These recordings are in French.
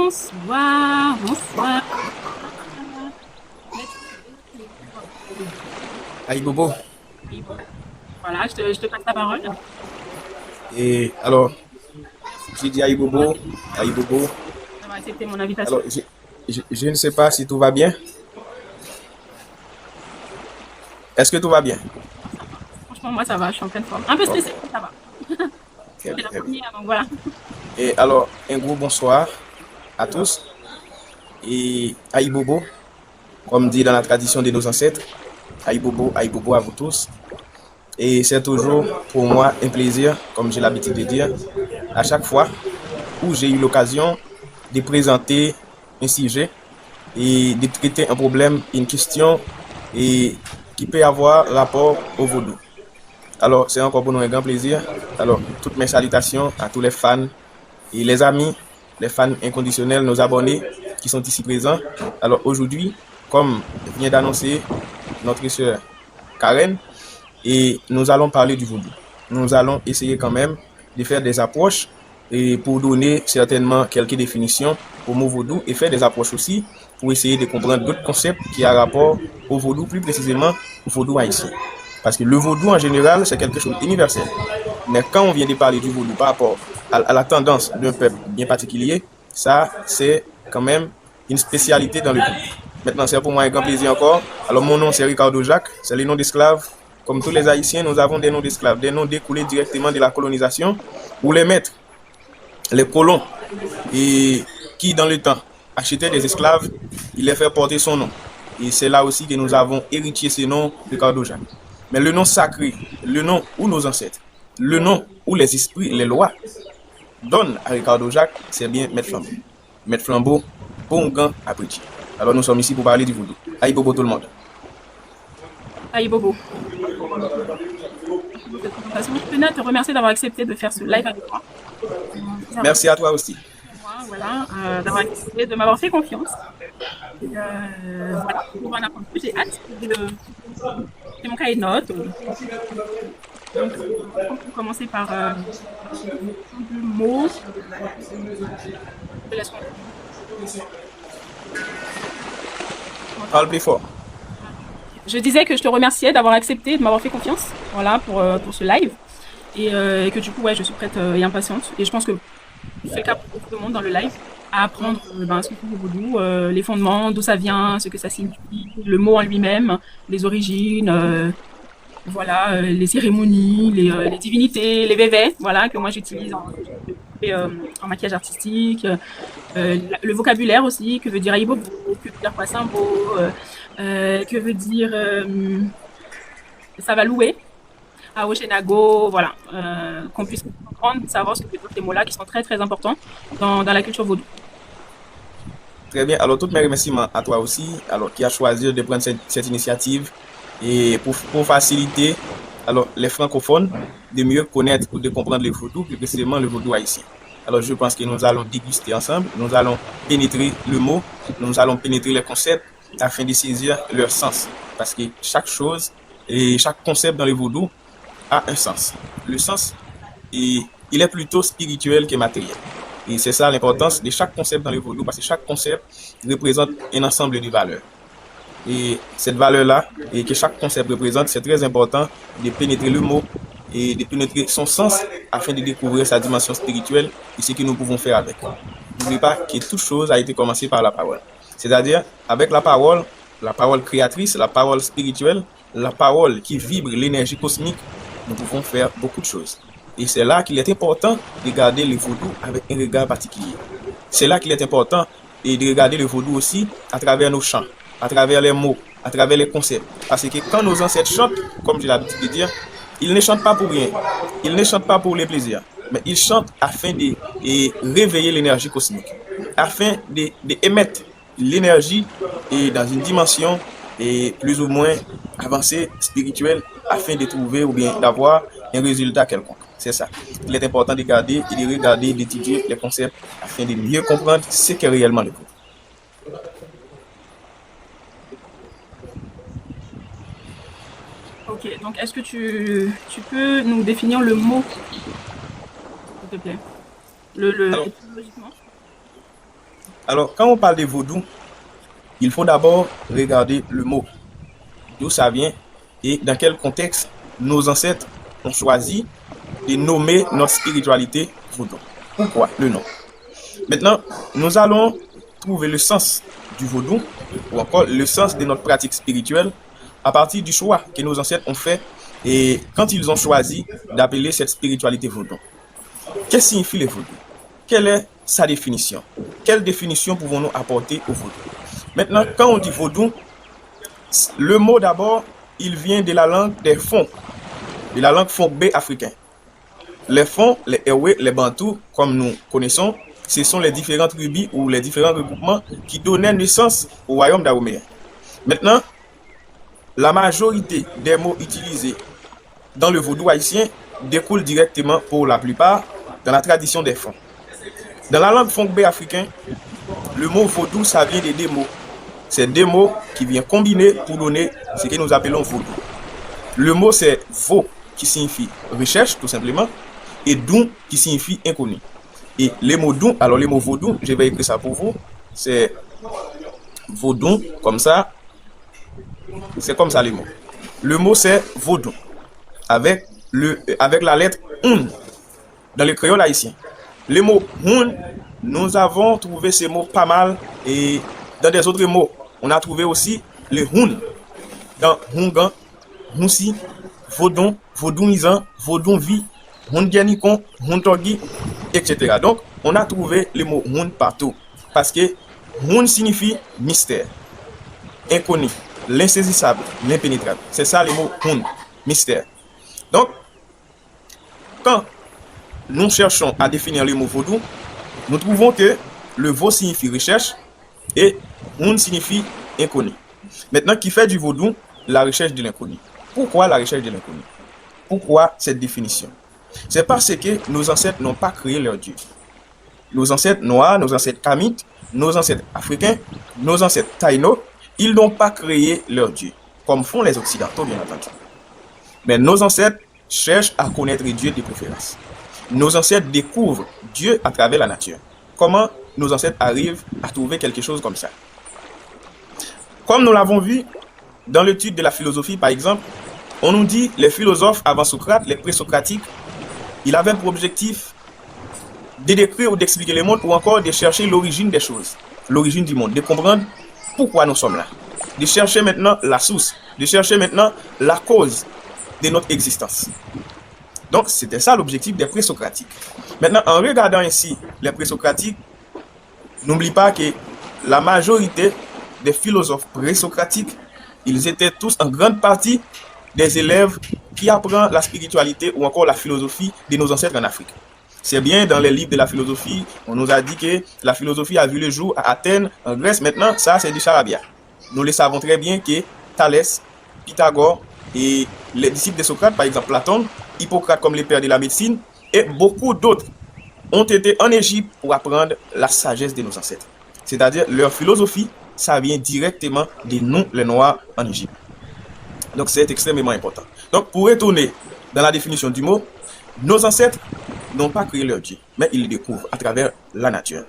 Bonsoir, bonsoir. Aïe Bobo. Voilà, je te passe la parole. Et alors, j'ai dit Aïe Bobo, Aïe Bobo. D'avoir accepté mon invitation. Alors, je ne sais pas si tout va bien. Est-ce que tout va bien? Franchement, moi, ça va, je suis en pleine forme. Un peu Ok, stressée, mais ça va. très C'est bien, la très bien. première, donc voilà. Et alors, un gros bonsoir à tous. Et Aïe Bobo, comme dit dans la tradition de nos ancêtres, Aïe Bobo à vous tous. Et c'est toujours pour moi un plaisir, comme j'ai l'habitude de dire, à chaque fois où j'ai eu l'occasion de présenter un sujet et de traiter un problème, une question et qui peut avoir rapport au vaudou. Alors, c'est encore pour nous un grand plaisir. Alors, toutes mes salutations à tous les fans et les amis, les fans inconditionnels, nos abonnés qui sont ici présents. Alors, aujourd'hui, comme vient d'annoncer notre sœur Karen, et nous allons parler du vaudou. Nous allons essayer quand même de faire des approches et pour donner certainement quelques définitions au mot vaudou et faire des approches aussi pour essayer de comprendre d'autres concepts qui ont rapport au vaudou, plus précisément au vaudou haïtien. Parce que le vaudou en général, c'est quelque chose d'universel. Mais quand on vient de parler du vaudou par rapport à la tendance d'un peuple bien particulier, ça, c'est quand même une spécialité dans le pays. Maintenant, c'est pour moi un grand plaisir encore. Alors, mon nom, c'est Ricardo Jacques, c'est le nom d'esclave. Comme tous les Haïtiens, nous avons des noms d'esclaves, des noms découlés directement de la colonisation, où les maîtres, les colons, et qui dans le temps achetaient des esclaves, il les fait porter son nom. Et c'est là aussi que nous avons hérité ce nom de Ricardo Jacques. Mais le nom sacré, le nom où nos ancêtres, le nom où les esprits, les lois donnent à Ricardo Jacques, c'est bien Maître Flambeau. Maître Flambeau, bon gant apprécié. Alors nous sommes ici pour parler du vaudou. Aïe bobo tout le monde. Aïe, Bobo. Merci pour cette présentation. Je tenais à te remercier d'avoir accepté de faire ce live avec moi. Ça va Merci à toi aussi. pour moi, voilà, d'avoir accepté, de m'avoir fait confiance. Et, voilà, pour en apprendre plus, j'ai hâte. J'ai mon cahier de notes. Donc, on peut commencer par le mot. Je te laisse continuer. Parle plus fort. Je disais que je te remerciais d'avoir accepté, de m'avoir fait confiance, voilà, pour ce live. Et que du coup, ouais, je suis prête et impatiente. Et je pense que c'est le cas pour beaucoup de monde dans le live, à apprendre ce que c'est le vaudou, les fondements, d'où ça vient, ce que ça signifie, le mot en lui-même, les origines, voilà, les cérémonies, les divinités, les vévés, voilà, que moi j'utilise en maquillage artistique, le vocabulaire aussi, que veut dire aïbobo, que veut dire passimbo, que veut dire ça va louer, à Oshenago, voilà, qu'on puisse comprendre, savoir ce que veut dire ces mots-là qui sont très très importants dans la culture vaudou. Très bien. Alors, toutes mes remerciements à toi aussi, alors qui a choisi de prendre cette initiative et pour faciliter alors, les francophones de mieux connaître ou de comprendre le vaudou, plus précisément le vaudou haïtien. Alors, je pense que nous allons déguster ensemble, nous allons pénétrer le mot, nous allons pénétrer les concepts afin de saisir leur sens. Parce que chaque chose et chaque concept dans le vaudou a un sens. Le sens, il est plutôt spirituel que matériel. Et c'est ça l'importance de chaque concept dans le vaudou, parce que chaque concept représente un ensemble de valeurs. Et cette valeur-là, et que chaque concept représente, c'est très important de pénétrer le mot et de pénétrer son sens afin de découvrir sa dimension spirituelle et ce que nous pouvons faire avec. N'oubliez pas que toute chose a été commencée par la parole. C'est-à-dire, avec la parole créatrice, la parole spirituelle, la parole qui vibre l'énergie cosmique, nous pouvons faire beaucoup de choses. Et c'est là qu'il est important de regarder le vaudou avec un regard particulier. C'est là qu'il est important de regarder le vaudou aussi à travers nos chants, à travers les mots, à travers les concepts. Parce que quand nos ancêtres chantent, comme j'ai l'habitude de dire, ils ne chantent pas pour rien. Ils ne chantent pas pour les plaisirs. Mais ils chantent afin de réveiller l'énergie cosmique. Afin d'émettre l'énergie dans une dimension plus ou moins avancée, spirituelle, afin de trouver ou bien d'avoir un résultat quelconque. C'est ça. Il est important de garder et de regarder, d'étudier les concepts afin de mieux comprendre ce qu'est réellement le vaudou. Ok, donc est-ce que tu peux nous définir le mot, s'il te plaît? Alors, Étymologiquement. Alors, quand on parle de vaudou, il faut d'abord regarder le mot, d'où ça vient et dans quel contexte nos ancêtres ont choisi de nommer notre spiritualité vaudou. Pourquoi le nom? Maintenant, nous allons trouver le sens du vaudou ou encore le sens de notre pratique spirituelle à partir du choix que nos ancêtres ont fait et quand ils ont choisi d'appeler cette spiritualité vaudou. Qu'est-ce que signifie le vaudou? Quelle est sa définition? Quelle définition pouvons-nous apporter au vaudou? Maintenant, quand on dit vaudou, le mot d'abord, il vient de la langue des Fon, de la langue Fongbe africain. Les Fon, les Ewe, les Bantous, comme nous connaissons, ce sont les différentes tribus ou les différents regroupements qui donnaient naissance au royaume d'Aoméen. Maintenant, la majorité des mots utilisés dans le vaudou haïtien découlent directement, pour la plupart, dans la tradition des Fon. Dans la langue Fongbe africain, le mot vaudou, ça vient de deux mots. C'est deux mots qui viennent combiner pour donner ce que nous appelons vaudou. Le mot c'est vo qui signifie recherche tout simplement et dou qui signifie inconnu. Et les mots dou, alors les mots vaudou, je vais écrire ça pour vous, c'est vaudou comme ça, c'est comme ça les mots. Le mot c'est vaudou avec la lettre un dans le créole haïtien. Le mot hun, nous avons trouvé ces mots pas mal et dans des autres mots, on a trouvé aussi le hun dans hungan, hunsi, vaudon, vaudounisant, vaudonvi, hundianikon, huntorgi, etc. Donc, on a trouvé le mot hun partout parce que hun signifie mystère, inconnu, l'insaisissable, l'impénétrable. C'est ça le mot hun, mystère. Donc, quand nous cherchons à définir le mot vaudou, nous trouvons que le veau signifie recherche et hun signifie inconnu. Maintenant, qui fait du vaudou la recherche de l'inconnu? Pourquoi la recherche de l'inconnu? Pourquoi cette définition? C'est parce que nos ancêtres n'ont pas créé leur Dieu. Nos ancêtres noirs, nos ancêtres kamites, nos ancêtres africains, nos ancêtres taïnos, ils n'ont pas créé leur Dieu, comme font les Occidentaux, bien entendu. Mais nos ancêtres cherchent à connaître Dieu de préférence. Nos ancêtres découvrent Dieu à travers la nature. Comment nos ancêtres arrivent à trouver quelque chose comme ça? Comme nous l'avons vu dans l'étude de la philosophie, par exemple, on nous dit les philosophes avant Socrate, les présocratiques, ils avaient pour objectif de décrire ou d'expliquer le monde ou encore de chercher l'origine des choses, l'origine du monde, de comprendre pourquoi nous sommes là, de chercher maintenant la source, de chercher maintenant la cause de notre existence. Donc, c'était ça l'objectif des présocratiques. Maintenant, en regardant ainsi les présocratiques, n'oublie pas que la majorité des philosophes présocratiques, ils étaient tous en grande partie des élèves qui apprennent la spiritualité ou encore la philosophie de nos ancêtres en Afrique. C'est bien dans les livres de la philosophie, on nous a dit que la philosophie a vu le jour à Athènes, en Grèce. Maintenant, ça c'est du charabia. Nous le savons très bien que Thalès, Pythagore et les disciples de Socrate, par exemple Platon, Hippocrate comme les pères de la médecine, et beaucoup d'autres ont été en Égypte pour apprendre la sagesse de nos ancêtres. C'est-à-dire leur philosophie, ça vient directement de nous, les Noirs, en Égypte. Donc c'est extrêmement important. Donc pour retourner dans la définition du mot, nos ancêtres n'ont pas créé leur Dieu, mais ils le découvrent à travers la nature.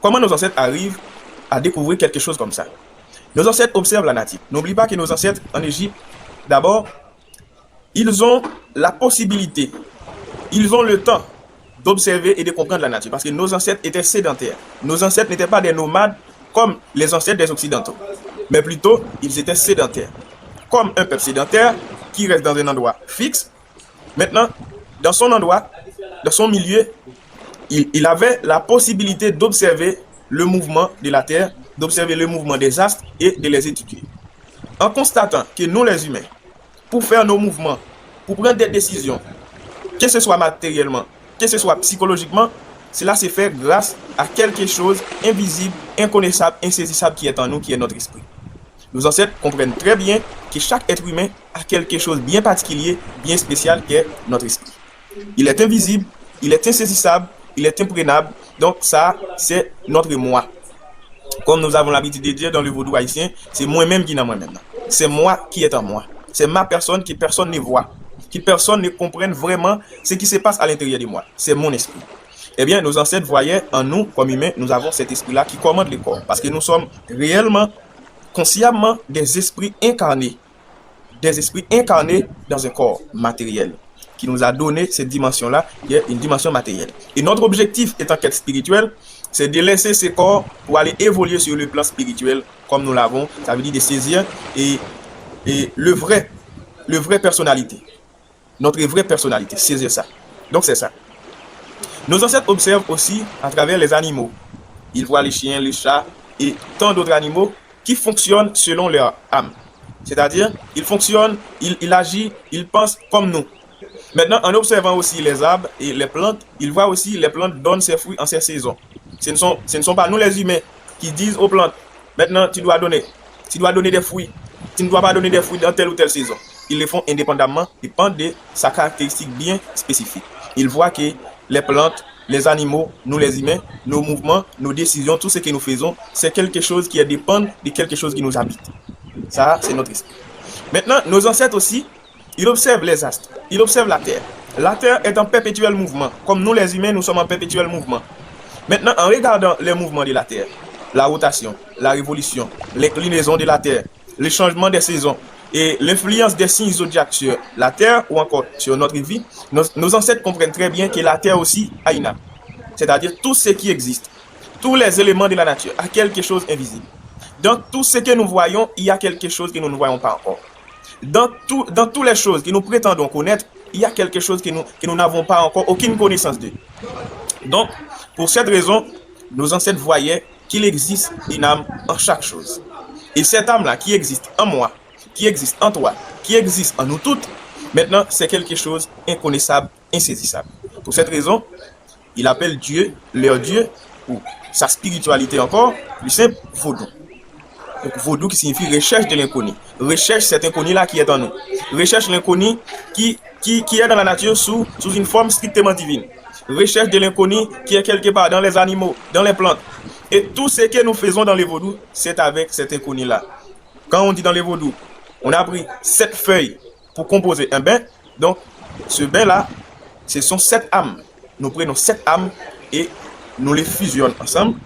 Comment nos ancêtres arrivent à découvrir quelque chose comme ça? Nos ancêtres observent la nature. N'oublie pas que nos ancêtres en Égypte, d'abord, ils ont la possibilité, ils ont le temps d'observer et de comprendre la nature. Parce que nos ancêtres étaient sédentaires. Nos ancêtres n'étaient pas des nomades comme les ancêtres des Occidentaux. Mais plutôt, ils étaient sédentaires. Comme un peuple sédentaire qui reste dans un endroit fixe. Maintenant, dans son endroit, dans son milieu, il avait la possibilité d'observer le mouvement de la Terre, d'observer le mouvement des astres et de les étudier. En constatant que nous, les humains, pour faire nos mouvements, pour prendre des décisions, que ce soit matériellement, que ce soit psychologiquement, cela se fait grâce à quelque chose invisible, inconnaissable, insaisissable qui est en nous, qui est notre esprit. Nos ancêtres comprennent très bien que chaque être humain a quelque chose bien particulier, bien spécial qui est notre esprit. Il est invisible, il est insaisissable, il est imprenable. Donc ça, c'est notre moi. Comme nous avons l'habitude de dire dans le vaudou haïtien, c'est moi-même qui est en moi-même. C'est moi qui est en moi. C'est ma personne que personne ne voit, que personne ne comprenne vraiment ce qui se passe à l'intérieur de moi. C'est mon esprit. Eh bien, nos ancêtres voyaient en nous, comme humains, nous avons cet esprit-là qui commande les corps. Parce que nous sommes réellement, consciemment des esprits incarnés dans un corps matériel, qui nous a donné cette dimension-là, qui est une dimension matérielle. Et notre objectif étant qu'être spirituel, c'est de laisser ces corps pour aller évoluer sur le plan spirituel, comme nous l'avons, ça veut dire de saisir et le vrai personnalité, notre vraie personnalité, saisir ça. Donc c'est ça. Nos ancêtres observent aussi à travers les animaux. Ils voient les chiens, les chats et tant d'autres animaux qui fonctionnent selon leur âme. C'est-à-dire, ils fonctionnent, ils agissent, ils pensent comme nous. Maintenant, en observant aussi les arbres et les plantes, ils voient aussi les plantes donnent ses fruits en ses saisons. Ce ne sont pas nous les humains qui disent aux plantes, maintenant tu dois donner des fruits, tu ne dois pas donner des fruits dans telle ou telle saison. Ils les font indépendamment, dépendant de sa caractéristique bien spécifique. Ils voient que les plantes, les animaux, nous les humains, nos mouvements, nos décisions, tout ce que nous faisons, c'est quelque chose qui dépend de quelque chose qui nous habite. Ça, c'est notre esprit. Maintenant, nos ancêtres aussi, ils observent les astres, ils observent la Terre. La Terre est en perpétuel mouvement. Comme nous les humains, nous sommes en perpétuel mouvement. Maintenant, en regardant les mouvements de la Terre, la rotation, la révolution, l'inclinaison de la Terre, les changements des saisons et l'influence des signes zodiaques sur la Terre ou encore sur notre vie, nos ancêtres comprennent très bien que la Terre aussi a une âme. C'est-à-dire tout ce qui existe, tous les éléments de la nature, a quelque chose invisible. Dans tout ce que nous voyons, il y a quelque chose que nous ne voyons pas encore. Dans toutes les choses que nous prétendons connaître, il y a quelque chose que nous n'avons pas encore aucune connaissance de. Donc, pour cette raison, nos ancêtres voyaient qu'il existe une âme en chaque chose. Et cette âme-là qui existe en moi, qui existe en toi, qui existe en nous toutes, maintenant, c'est quelque chose inconnaissable, insaisissable. Pour cette raison, il appelle Dieu, leur Dieu, ou sa spiritualité encore, plus simple, Vaudou. Donc, Vaudou qui signifie recherche de l'inconnu. Recherche cet inconnu-là qui est en nous. Recherche l'inconnu qui est dans la nature sous une forme strictement divine. Recherche de l'inconnu qui est quelque part dans les animaux, dans les plantes. Et tout ce que nous faisons dans les vaudous, c'est avec cet inconnu-là. Quand on dit dans les vaudous, on a pris 7 feuilles pour composer un bain. Donc, ce bain-là, ce sont 7 âmes. Nous prenons 7 âmes et nous les fusionnons ensemble.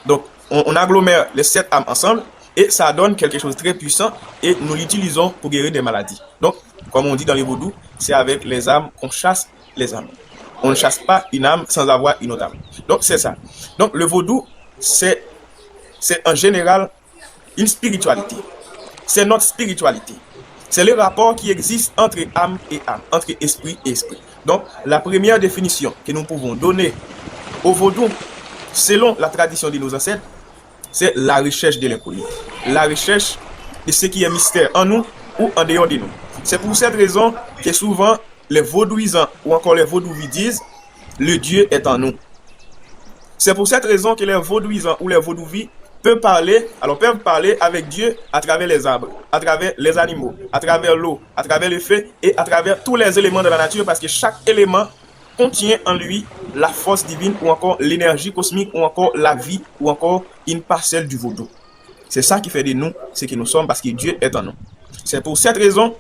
Donc, on agglomère les 7 âmes ensemble et ça donne quelque chose de très puissant et nous l'utilisons pour guérir des maladies. Donc, comme on dit dans les vaudous, c'est avec les âmes qu'on chasse les âmes. On ne chasse pas une âme sans avoir une autre âme. Donc, c'est ça. Donc, le vaudou, c'est en général une spiritualité. C'est notre spiritualité. C'est le rapport qui existe entre âme et âme, entre esprit et esprit. Donc, la première définition que nous pouvons donner au vaudou, selon la tradition de nos ancêtres, c'est la recherche de l'inconnu. La recherche de ce qui est mystère en nous ou en dehors de nous. C'est pour cette raison que souvent les vaudouisants ou encore les vaudouvis disent le Dieu est en nous. C'est pour cette raison que les vaudouisants ou les vaudouvis peuvent parler avec Dieu à travers les arbres, à travers les animaux, à travers l'eau, à travers le feu et à travers tous les éléments de la nature parce que chaque élément contient en lui la force divine ou encore l'énergie cosmique ou encore la vie ou encore une parcelle du vaudou. C'est ça qui fait de nous ce que nous sommes parce que Dieu est en nous. C'est pour cette raison,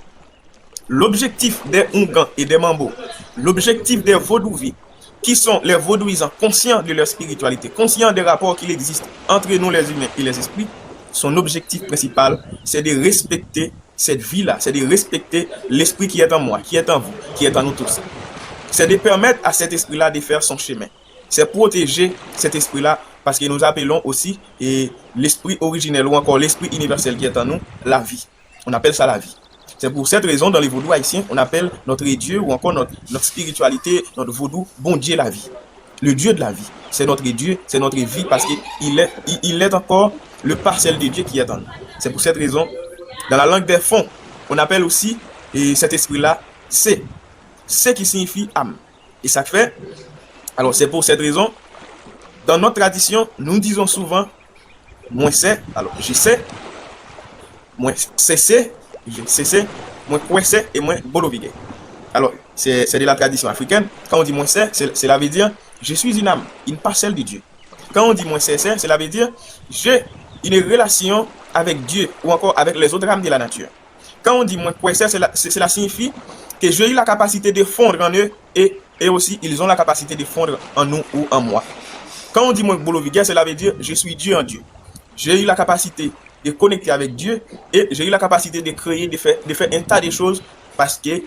l'objectif des Oungans et des Mambo, l'objectif des vaudouvis, qui sont les vaudouisants conscients de leur spiritualité, conscients des rapports qu'il existe entre nous les humains et les esprits, son objectif principal, c'est de respecter cette vie-là, c'est de respecter l'esprit qui est en moi, qui est en vous, qui est en nous tous. C'est de permettre à cet esprit-là de faire son chemin. C'est protéger cet esprit-là parce que nous appelons aussi l'esprit originel ou encore l'esprit universel qui est en nous, la vie. On appelle ça la vie. C'est pour cette raison, dans les vaudous haïtiens, on appelle notre Dieu ou encore notre spiritualité, notre vaudou, bon Dieu la vie. Le Dieu de la vie. C'est notre Dieu, c'est notre vie parce qu'il est encore le parcelle de Dieu qui est en nous. C'est pour cette raison, dans la langue des fonds, on appelle aussi cet esprit-là, c'est ce qui signifie âme. Et ça fait, alors c'est pour cette raison, dans notre tradition, nous disons souvent, moi c'est, alors je sais, moi c'est, je sais, moi c'est et moi bolovigue. Alors, c'est de la tradition africaine. Quand on dit moi c'est, cela veut dire, je suis une âme, une parcelle de Dieu. Quand on dit moi c'est, cela veut dire, j'ai une relation avec Dieu ou encore avec les autres âmes de la nature. Quand on dit moi c'est, cela signifie que j'ai eu la capacité de fondre en eux et et aussi ils ont la capacité de fondre en nous ou en moi. Quand on dit moi Boloviga, cela veut dire je suis Dieu en Dieu. J'ai eu la capacité de connecter avec Dieu et j'ai eu la capacité de créer, de faire un tas de choses parce que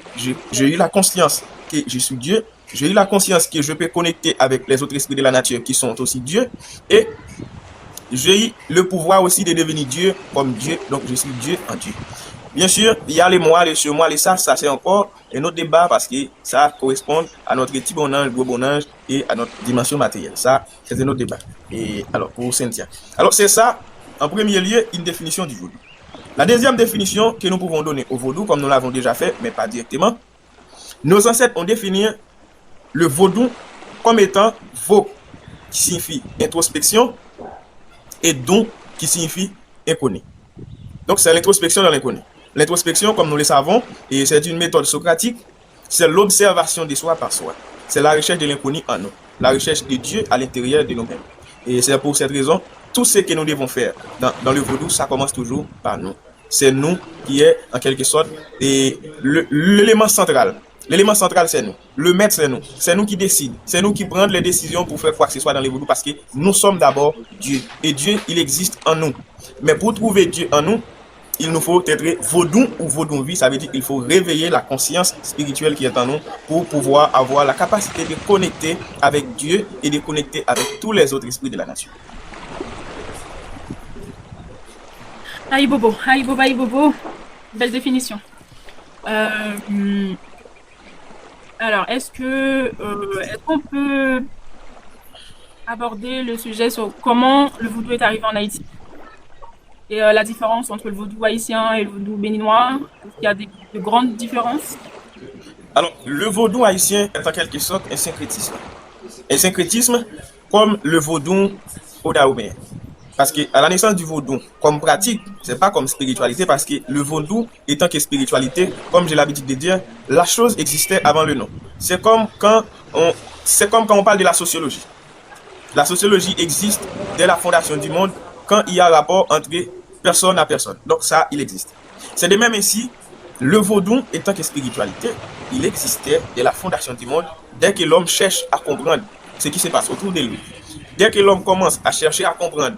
j'ai eu la conscience que je suis Dieu. J'ai eu la conscience que je peux connecter avec les autres esprits de la nature qui sont aussi Dieu. Et j'ai eu le pouvoir aussi de devenir Dieu comme Dieu. Donc je suis Dieu en Dieu. Bien sûr, il y a les moi, les sur moi, les ça c'est encore un autre débat parce que ça correspond à notre petit bon ange, gros bon ange et à notre dimension matérielle. Ça, c'est un autre débat. Et alors, pour Cynthia. Alors, c'est ça, en premier lieu, une définition du vaudou. La deuxième définition que nous pouvons donner au vaudou, comme nous l'avons déjà fait, mais pas directement, nos ancêtres ont défini le vaudou comme étant vo, qui signifie introspection, et don, qui signifie inconnu. Donc, c'est l'introspection dans l'inconnu. L'introspection, comme nous le savons, et c'est une méthode socratique, c'est l'observation de soi par soi. C'est la recherche de l'inconnu en nous, la recherche de Dieu à l'intérieur de nous-mêmes. Et c'est pour cette raison, tout ce que nous devons faire dans le vaudou, ça commence toujours par nous. C'est nous qui est, en quelque sorte, l'élément central. L'élément central, c'est nous. Le maître, c'est nous. C'est nous qui décidons. C'est nous qui prenons les décisions pour faire quoi que ce soit dans les vaudou parce que nous sommes d'abord Dieu. Et Dieu, il existe en nous. Mais pour trouver Dieu en nous, il nous faut être vaudou ou vaudou-vie. Ça veut dire qu'il faut réveiller la conscience spirituelle qui est en nous pour pouvoir avoir la capacité de connecter avec Dieu et de connecter avec tous les autres esprits de la nature. Aïe bobo, aïe bobo, aïe bobo. Belle définition. Alors, est-ce qu'on peut aborder le sujet sur comment le vaudou est arrivé en Haïti et la différence entre le vaudou haïtien et le vaudou béninois? Il y a de grandes différences. Alors, le vaudou haïtien est en quelque sorte un syncrétisme. Un syncrétisme comme le vaudou odaoméen. Parce que à la naissance du vaudou, comme pratique, c'est pas comme spiritualité, parce que le vaudou étant que spiritualité, comme j'ai l'habitude de dire, la chose existait avant le nom. C'est comme quand on parle de la sociologie. La sociologie existe dès la fondation du monde, quand il y a rapport entre personne à personne. Donc ça, il existe. C'est de même ainsi, le vaudou étant que spiritualité, il existait dès la fondation du monde, dès que l'homme cherche à comprendre ce qui se passe autour de lui. Dès que l'homme commence à chercher à comprendre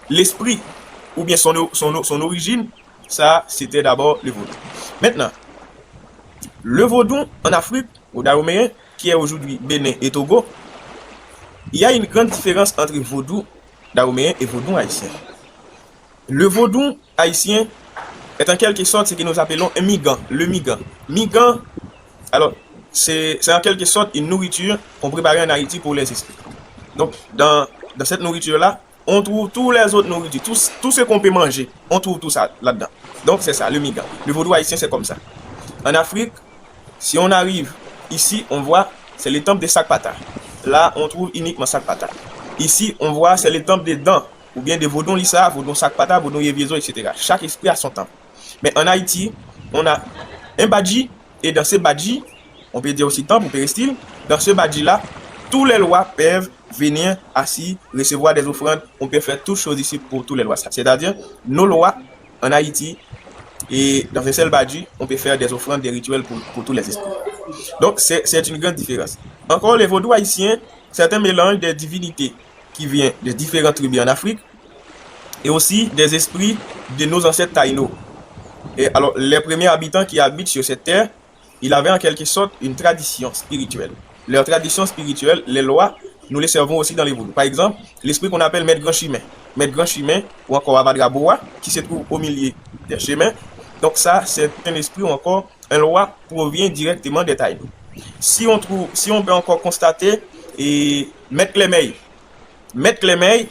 l'esprit ou bien son origine, ça c'était d'abord le vaudou. Maintenant, le vaudou en Afrique, au Dahomey, qui est aujourd'hui Bénin et Togo, il y a une grande différence entre vaudou dahoméen et vaudou haïtien. Le vaudou haïtien est en quelque sorte ce que nous appelons un migan, le migan. Migan, alors, c'est en quelque sorte une nourriture qu'on préparait en Haïti pour les esprits. Donc, dans cette nourriture-là, on trouve tous les autres nourritures, tout ce qu'on peut manger, on trouve tout ça là-dedans. Donc, c'est ça, le migan. Le vaudou haïtien, c'est comme ça. En Afrique, si on arrive ici, on voit, c'est les temples des Sakpata. Là, on trouve uniquement Sakpata. Ici, on voit, c'est les temples des dents, ou bien des vaudons Lissa, vaudons Sakpata, vaudons Yeviezo, etc. Chaque esprit a son temple. Mais en Haïti, on a un badji, et dans ce badji, on peut dire aussi temple ou péristyle, dans ce badji-là, tous les lois peuvent venir assis, recevoir des offrandes. On peut faire toutes choses ici pour tous les lois. C'est-à-dire, nos lois en Haïti, et dans un seul badji, on peut faire des offrandes, des rituels pour tous les esprits. Donc, c'est une grande différence. Encore, les vaudous haïtiens, c'est un mélange des divinités qui viennent de différentes tribus en Afrique et aussi des esprits de nos ancêtres taïnos. Et alors, les premiers habitants qui habitent sur cette terre, ils avaient en quelque sorte une tradition spirituelle. Leur tradition spirituelle, les lois, nous les servons aussi dans les vaudous. Par exemple, l'esprit qu'on appelle Maître Grand Chemin. Maître Grand Chemin ou encore Avadraboa, qui se trouve au milieu des chemins. Donc ça, c'est un esprit ou encore un loi provient directement des taïnos. Si on peut encore constater, et Maître Clémeil,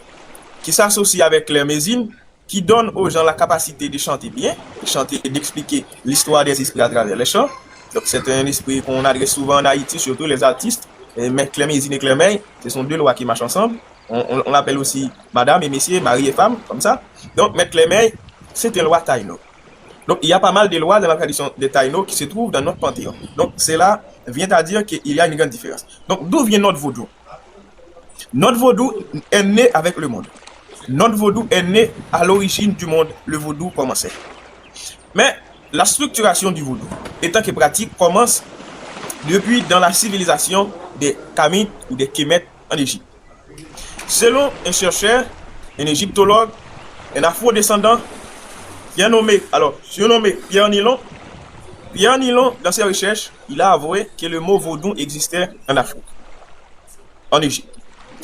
qui s'associe avec Clermésine, qui donne aux gens la capacité de chanter bien, de chanter et d'expliquer l'histoire des esprits à travers les chants. Donc c'est un esprit qu'on adresse souvent en Haïti, surtout les artistes. Maître Clermésine et Clémeil, ce sont deux lois qui marchent ensemble. On l'appelle aussi madame et messieurs, mari et femme, comme ça. Donc Maître Clémeil, c'est une loi taïno. Donc il y a pas mal de lois dans la tradition des taïno qui se trouvent dans notre panthéon. Donc cela vient à dire qu'il y a une grande différence. Donc d'où vient notre vaudou? Notre vaudou est né avec le monde. Notre vaudou est né à l'origine du monde. Le vaudou commençait. Mais la structuration du vaudou, étant que pratique, commence depuis dans la civilisation des Kamites ou des Kémètes en Égypte. Selon un chercheur, un égyptologue, un afro-descendant qui est nommé, surnommé Pierre Nilon, dans ses recherches, il a avoué que le mot vaudou existait en Afrique, en Égypte.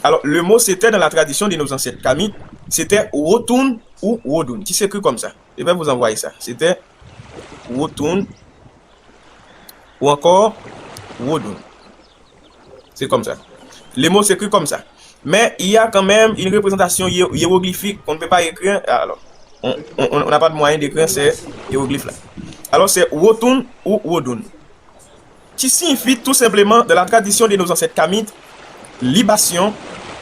Alors, le mot, c'était dans la tradition de nos ancêtres Kamites, c'était Wotun ou Wodun, qui s'écrit comme ça. Je vais vous envoyer ça. C'était Wotun ou encore Wodun. C'est comme ça. Les mots s'écrivent comme ça. Mais il y a quand même une représentation hiéroglyphique qu'on ne peut pas écrire. Alors, on n'a pas de moyen d'écrire ces hiéroglyphes-là. Alors, c'est Wotun ou Wodun, qui signifie tout simplement, dans la tradition de nos ancêtres Kamites, libation,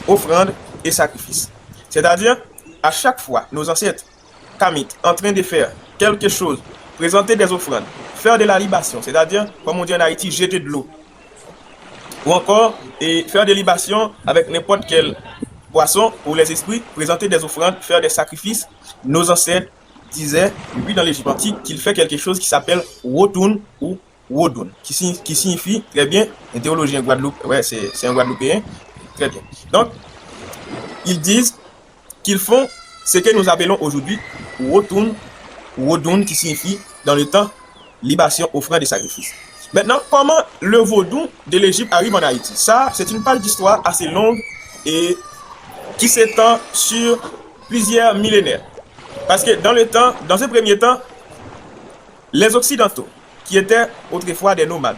offrande et sacrifice. C'est-à-dire, à chaque fois, nos ancêtres Kamites en train de faire quelque chose, présenter des offrandes, faire de la libation, c'est-à-dire, comme on dit en Haïti, jeter de l'eau, ou encore faire des libations avec n'importe quel poisson pour les esprits, présenter des offrandes, faire des sacrifices, nos ancêtres disaient, depuis dans l'Égypte antique, qu'il fait quelque chose qui s'appelle Wotun ou Wodun, qui signifie très bien, un théologien Guadeloupe, ouais, c'est un Guadeloupéen, très bien. Donc, ils disent qu'ils font ce que nous appelons aujourd'hui Wotun ou Wodun, qui signifie dans le temps libation, offrande et sacrifice. Maintenant, comment le vaudou de l'Égypte arrive en Haïti? Ça, c'est une page d'histoire assez longue et qui s'étend sur plusieurs millénaires. Parce que dans ces premiers temps, les Occidentaux, qui étaient autrefois des nomades,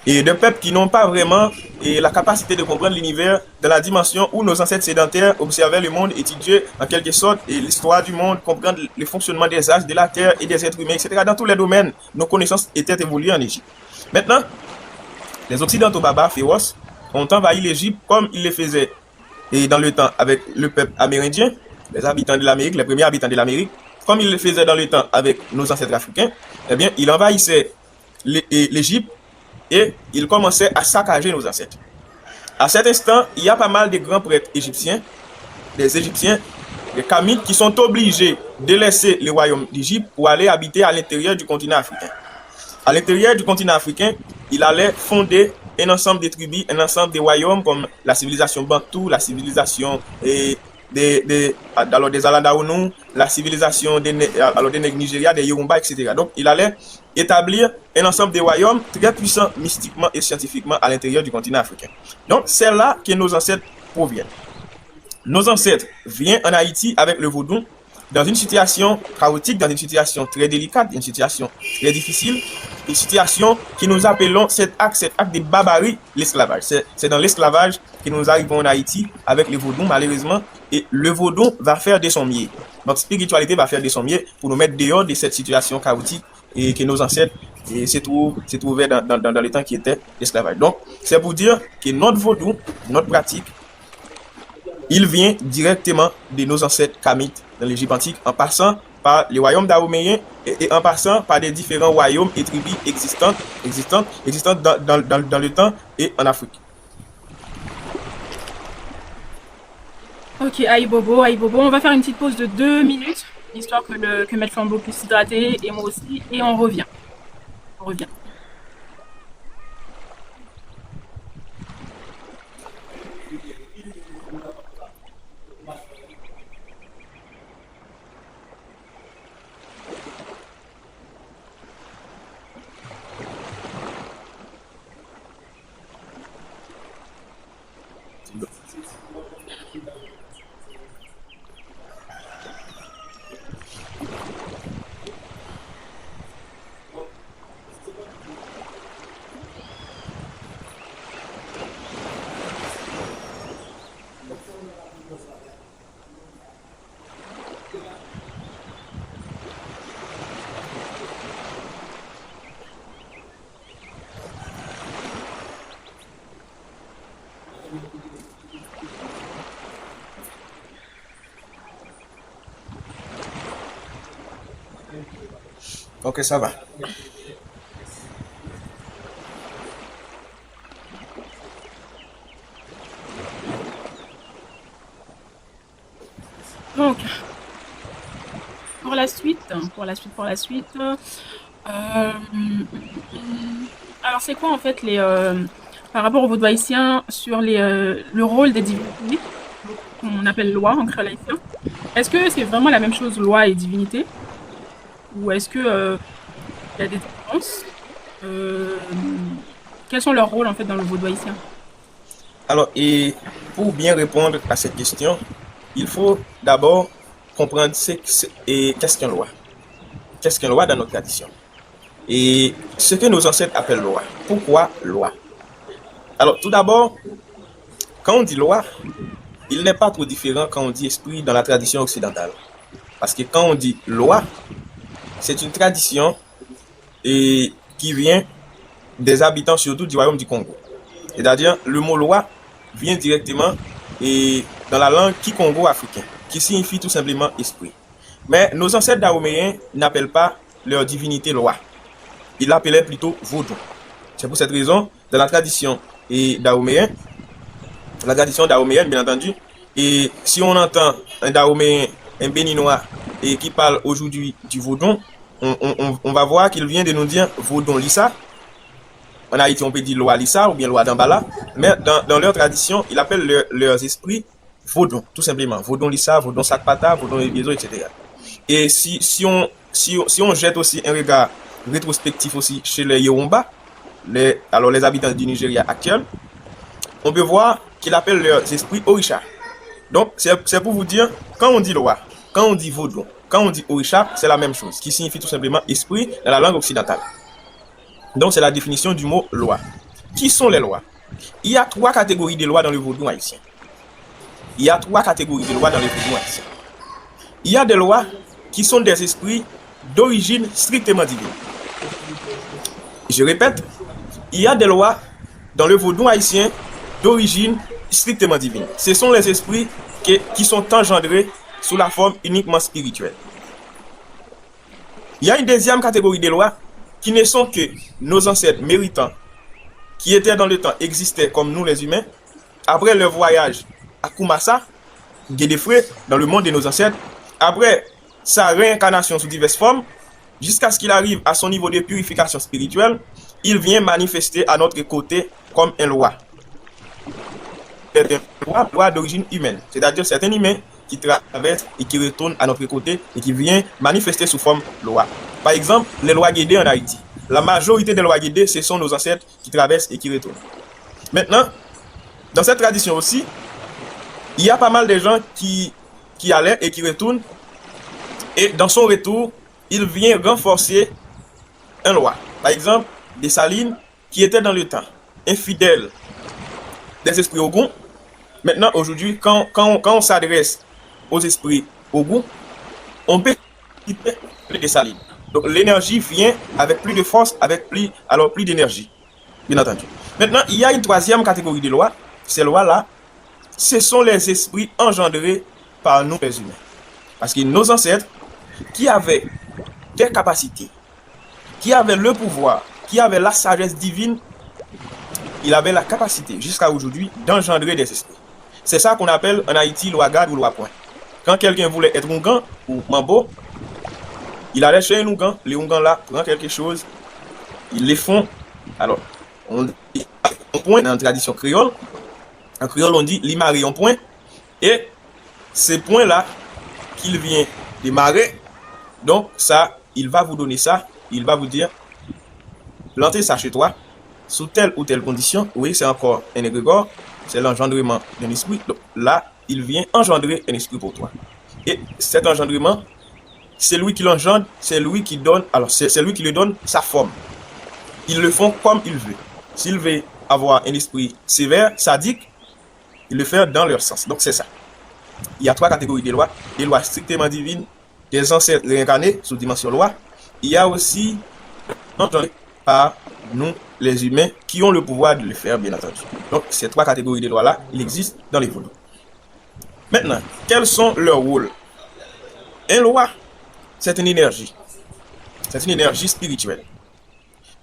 et des peuples qui n'ont pas vraiment la capacité de comprendre l'univers dans la dimension où nos ancêtres sédentaires observaient le monde, étudiaient en quelque sorte l'histoire du monde, comprendre le fonctionnement des âges, de la terre et des êtres humains, etc. Dans tous les domaines, nos connaissances étaient évoluées en Égypte. Maintenant, les Occidentaux barbares féroces ont envahi l'Égypte comme ils le faisaient et dans le temps avec le peuple amérindien, les habitants de l'Amérique, les premiers habitants de l'Amérique, comme ils le faisaient dans le temps avec nos ancêtres africains, eh bien, ils envahissaient l'Égypte et ils commençaient à saccager nos ancêtres. À cet instant, il y a pas mal de grands prêtres égyptiens, des Kamites, qui sont obligés de laisser le royaume d'Égypte pour aller habiter à l'intérieur du continent africain. À l'intérieur du continent africain, il allait fonder un ensemble de tribus, un ensemble de royaumes comme la civilisation Bantou, la civilisation des Alandaounou, la civilisation des Nègres Nigeria, des Yoruba, etc. Donc, il allait établir un ensemble de royaumes très puissants mystiquement et scientifiquement à l'intérieur du continent africain. Donc, c'est là que nos ancêtres proviennent. Nos ancêtres viennent en Haïti avec le vaudou dans une situation chaotique, dans une situation très délicate, une situation très difficile, une situation que nous appelons cet acte de barbarie, l'esclavage. C'est dans l'esclavage que nous arrivons en Haïti avec le vaudou, malheureusement, et le vaudou va faire de son mieux. Notre spiritualité va faire de son mieux pour nous mettre dehors de cette situation chaotique et que nos ancêtres se trouvaient dans le temps qui était l'esclavage. Donc, c'est pour dire que notre vaudou, notre pratique, il vient directement de nos ancêtres Kamites dans l'Égypte antique, en passant par les royaumes dahoméens et en passant par des différents royaumes et tribus existantes dans le temps et en Afrique. Ok, aïe Bobo, on va faire une petite pause de 2 minutes, histoire que Maître Flambeau puisse s'hydrater et moi aussi, et on revient. Ok, ça va. Donc, pour la suite, Alors, c'est quoi en fait par rapport au vaudou haïtien sur le rôle des divinités, qu'on appelle loi en créole haïtien? Est-ce que c'est vraiment la même chose, loi et divinité? Ou est-ce que il y a des différences? Euh, Quels sont leurs rôles en fait dans le vaudou haïtien? Alors, et pour bien répondre à cette question, il faut d'abord comprendre qu'est-ce qu'une loi. Qu'est-ce qu'une loi dans notre tradition? Et ce que nos ancêtres appellent loi. Pourquoi loi? Alors, tout d'abord, quand on dit loi, il n'est pas trop différent quand on dit esprit dans la tradition occidentale. Parce que quand on dit loi, c'est une tradition qui vient des habitants surtout du royaume du Congo. C'est-à-dire, le mot loi vient directement dans la langue kikongo-africain, qui signifie tout simplement esprit. Mais nos ancêtres dahoméens n'appellent pas leur divinité loi. Ils l'appelaient plutôt vaudou. C'est pour cette raison, dans la tradition dahoméenne, bien entendu, et si on entend un dahoméen, un béninois, et qui parle aujourd'hui du vaudou, on va voir qu'il vient de nous dire vaudou lissa. En Haïti, on peut dire loi lissa ou bien loi d'Ambala, mais dans leur tradition, ils appellent leurs esprits vaudou, tout simplement. Vaudou lissa, vaudou sakpata, vaudou ezo, etc. Et si on jette aussi un regard rétrospectif aussi chez les Yoruba, les habitants du Nigeria actuel, on peut voir qu'ils appellent leurs esprits Orisha. Donc, c'est pour vous dire, quand on dit loi, quand on dit vaudou, quand on dit Orisha, c'est la même chose, qui signifie tout simplement esprit dans la langue occidentale. Donc, c'est la définition du mot loi. Qui sont les lois? Il y a 3 catégories de lois dans le vaudou haïtien. Il y a 3 catégories de lois dans le vaudou haïtien. Il y a des lois qui sont des esprits d'origine strictement divine. Je répète, il y a des lois dans le vaudou haïtien d'origine strictement divine. Ce sont les esprits qui sont engendrés sous la forme uniquement spirituelle. Il y a une deuxième catégorie de lois qui ne sont que nos ancêtres méritants, qui étaient dans le temps, existaient comme nous les humains. Après leur voyage à Kumassa, Guédefré, dans le monde de nos ancêtres, après sa réincarnation sous diverses formes, jusqu'à ce qu'il arrive à son niveau de purification spirituelle, il vient manifester à notre côté comme un loi. C'est un loi d'origine humaine, c'est-à-dire c'est un humain qui traverse et qui retourne à notre côté et qui vient manifester sous forme loi. Par exemple, les lois Guédé en Haïti. La majorité des lois Guédé, ce sont nos ancêtres qui traversent et qui retournent. Maintenant, dans cette tradition aussi, il y a pas mal de gens qui allaient et qui retournent. Et dans son retour, il vient renforcer un loi. Par exemple, des Salines qui étaient dans le temps infidèles des esprits Ogun. Maintenant, aujourd'hui, quand on s'adresse aux esprits Ogun, on peut quitter les Salines. Donc l'énergie vient avec plus de force, avec plus d'énergie, bien entendu. Maintenant, il y a une troisième catégorie de lois. Ces lois-là, ce sont les esprits engendrés par nous les humains. Parce que nos ancêtres, qui avaient des capacités, qui avaient le pouvoir, qui avaient la sagesse divine, ils avaient la capacité, jusqu'à aujourd'hui, d'engendrer des esprits. C'est ça qu'on appelle en Haïti loi garde ou loi point. Quand quelqu'un voulait être Ougan ou Mambo, il allait chez un Ougan, les Ougans là prend quelque chose, ils les font. Alors, on point dans la tradition créole. En créole, on dit limaré en point. Et ces points-là, qu'il vient démarrer, donc ça, il va vous donner ça, il va vous dire, plantez ça chez toi, sous telle ou telle condition. Oui, c'est encore un égrégore, c'est l'engendrement d'un esprit. Donc là, il vient engendrer un esprit pour toi. Et cet engendrement, c'est lui qui l'engendre, c'est lui qui donne, alors c'est lui qui lui donne sa forme. Ils le font comme il veut. S'il veut avoir un esprit sévère, sadique, ils le font dans leur sens. Donc c'est ça. Il y a 3 catégories de lois. Des lois strictement divines, des ancêtres réincarnés sous dimension loi. Il y a aussi engendré par nous, les humains, qui ont le pouvoir de le faire, bien entendu. Donc ces 3 catégories de lois-là, il existe dans les vaudous. Maintenant, quels sont leurs rôles? Une loi, c'est une énergie. C'est une énergie spirituelle.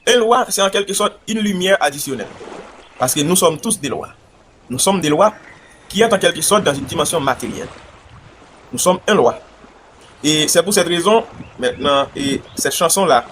Une loi, c'est en quelque sorte une lumière additionnelle. Parce que nous sommes tous des lois. Nous sommes des lois qui est en quelque sorte dans une dimension matérielle. Nous sommes une loi. Et c'est pour cette raison, maintenant, et cette chanson-là,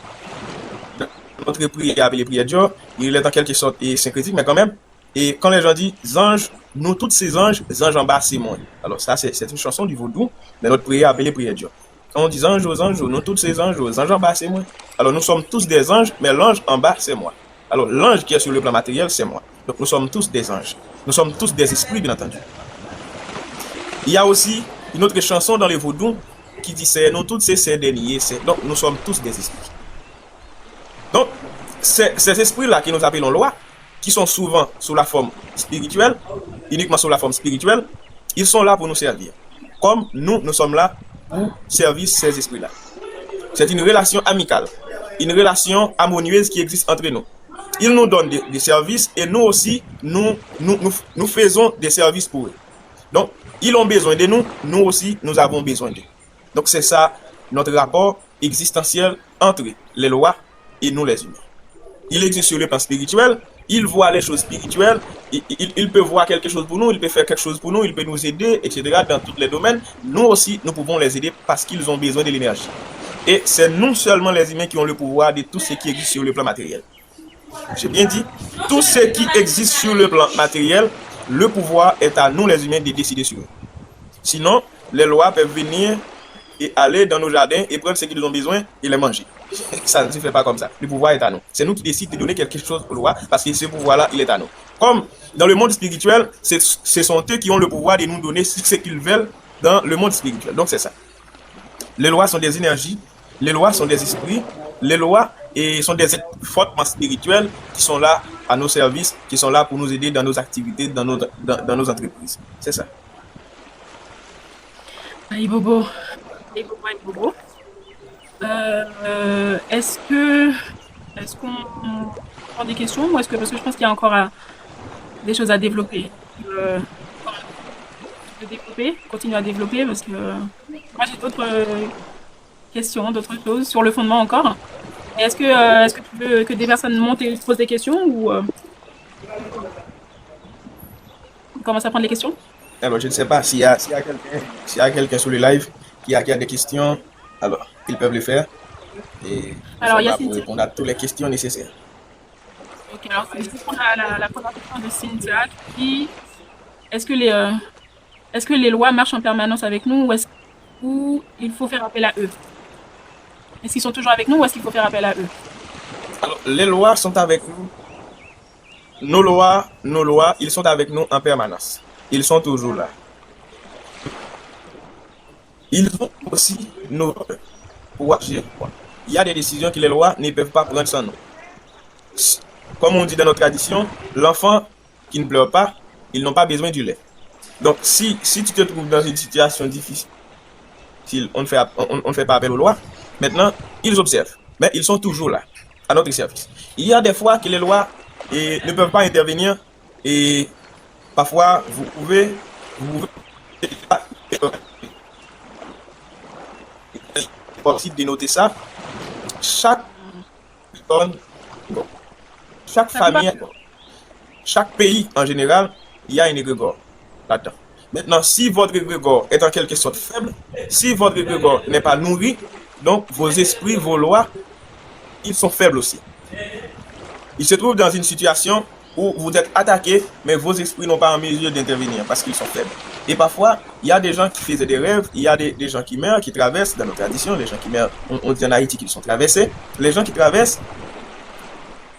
notre prière appelée prière Dieu, il est en quelque sorte syncrétique, mais quand même. Et quand les gens disent anges, nous tous ces anges en bas c'est moi. Alors ça c'est une chanson du vaudou, mais notre prière appelée prière Dieu. Quand on dit anges aux anges, nous tous ces anges aux anges en bas c'est moi. Alors nous sommes tous des anges, mais l'ange en bas c'est moi. Alors l'ange qui est sur le plan matériel c'est moi. Donc nous sommes tous des anges. Nous sommes tous des esprits bien entendu. Il y a aussi une autre chanson dans les vaudous qui dit c'est nous tous ces derniers, donc nous sommes tous des esprits. Donc ces esprits-là que nous appelons loi, qui sont souvent sous la forme spirituelle, uniquement sous la forme spirituelle, ils sont là pour nous servir. Comme nous sommes là pour servir ces esprits-là. C'est une relation amicale, une relation harmonieuse qui existe entre nous. Ils nous donnent des services et nous aussi, nous faisons des services pour eux. Donc, ils ont besoin de nous, nous aussi, nous avons besoin d'eux. Donc, c'est ça notre rapport existentiel entre les lois et nous les humains. Il existe sur le plan spirituel, il voit les choses spirituelles, il peut voir quelque chose pour nous, il peut faire quelque chose pour nous, il peut nous aider, etc. dans tous les domaines. Nous aussi, nous pouvons les aider parce qu'ils ont besoin de l'énergie. Et c'est non seulement les humains qui ont le pouvoir de tout ce qui existe sur le plan matériel. J'ai bien dit, tout ce qui existe sur le plan matériel, le pouvoir est à nous les humains de décider sur eux. Sinon, les lois peuvent venir et aller dans nos jardins et prendre ce qu'ils ont besoin et les manger. Ça ne se fait pas comme ça. Le pouvoir est à nous. C'est nous qui décidons de donner quelque chose aux lois parce que ce pouvoir-là, il est à nous. Comme dans le monde spirituel, ce sont eux qui ont le pouvoir de nous donner ce qu'ils veulent dans le monde spirituel. Donc c'est ça. Les lois sont des énergies, les lois sont des esprits, les lois sont des êtres fortement spirituels qui sont là à nos services, qui sont là pour nous aider dans nos activités, dans nos entreprises. C'est ça. Aïe Bobo. Est-ce qu'on prend des questions ou parce que je pense qu'il y a encore des choses à développer. Continuer à développer parce que moi j'ai d'autres questions, d'autres choses sur le fondement encore. Et est-ce que tu veux que des personnes montent et posent des questions ou on commence à prendre les questions? Alors je ne sais pas s'il y a quelqu'un sur le live qui a des questions, alors ils peuvent le faire. Et alors il y a pour répondre à toutes les questions nécessaires. Ok, alors c'est juste pour la première question de Cynthia qui est-ce que les lois marchent en permanence avec nous ou il faut faire appel à eux? Est-ce qu'ils sont toujours avec nous ou est-ce qu'il faut faire appel à eux? Alors, les lois sont avec nous. Nos lois, ils sont avec nous en permanence. Ils sont toujours là. Ils ont aussi nos pour agir. Il y a des décisions que les lois ne peuvent pas prendre sans nous. Comme on dit dans notre tradition, l'enfant qui ne pleure pas, ils n'ont pas besoin du lait. Donc, si tu te trouves dans une situation difficile, on ne fait pas appel aux lois, maintenant, ils observent. Mais ils sont toujours là, à notre service. Il y a des fois que les lois ne peuvent pas intervenir et parfois, vous pouvez possible de noter ça. Chaque famille, chaque pays en général, il y a un égrégore là-dedans. Maintenant, si votre égrégore est en quelque sorte faible, si votre égrégore n'est pas nourri, donc vos esprits, vos lois, ils sont faibles aussi. Ils se trouvent dans une situation où vous êtes attaqué, mais vos esprits n'ont pas en mesure d'intervenir parce qu'ils sont faibles. Et parfois, il y a des gens qui faisaient des rêves, il y a des gens qui meurent, qui traversent, dans nos traditions, les gens qui meurent, on dit en Haïti qu'ils sont traversés. Les gens qui traversent,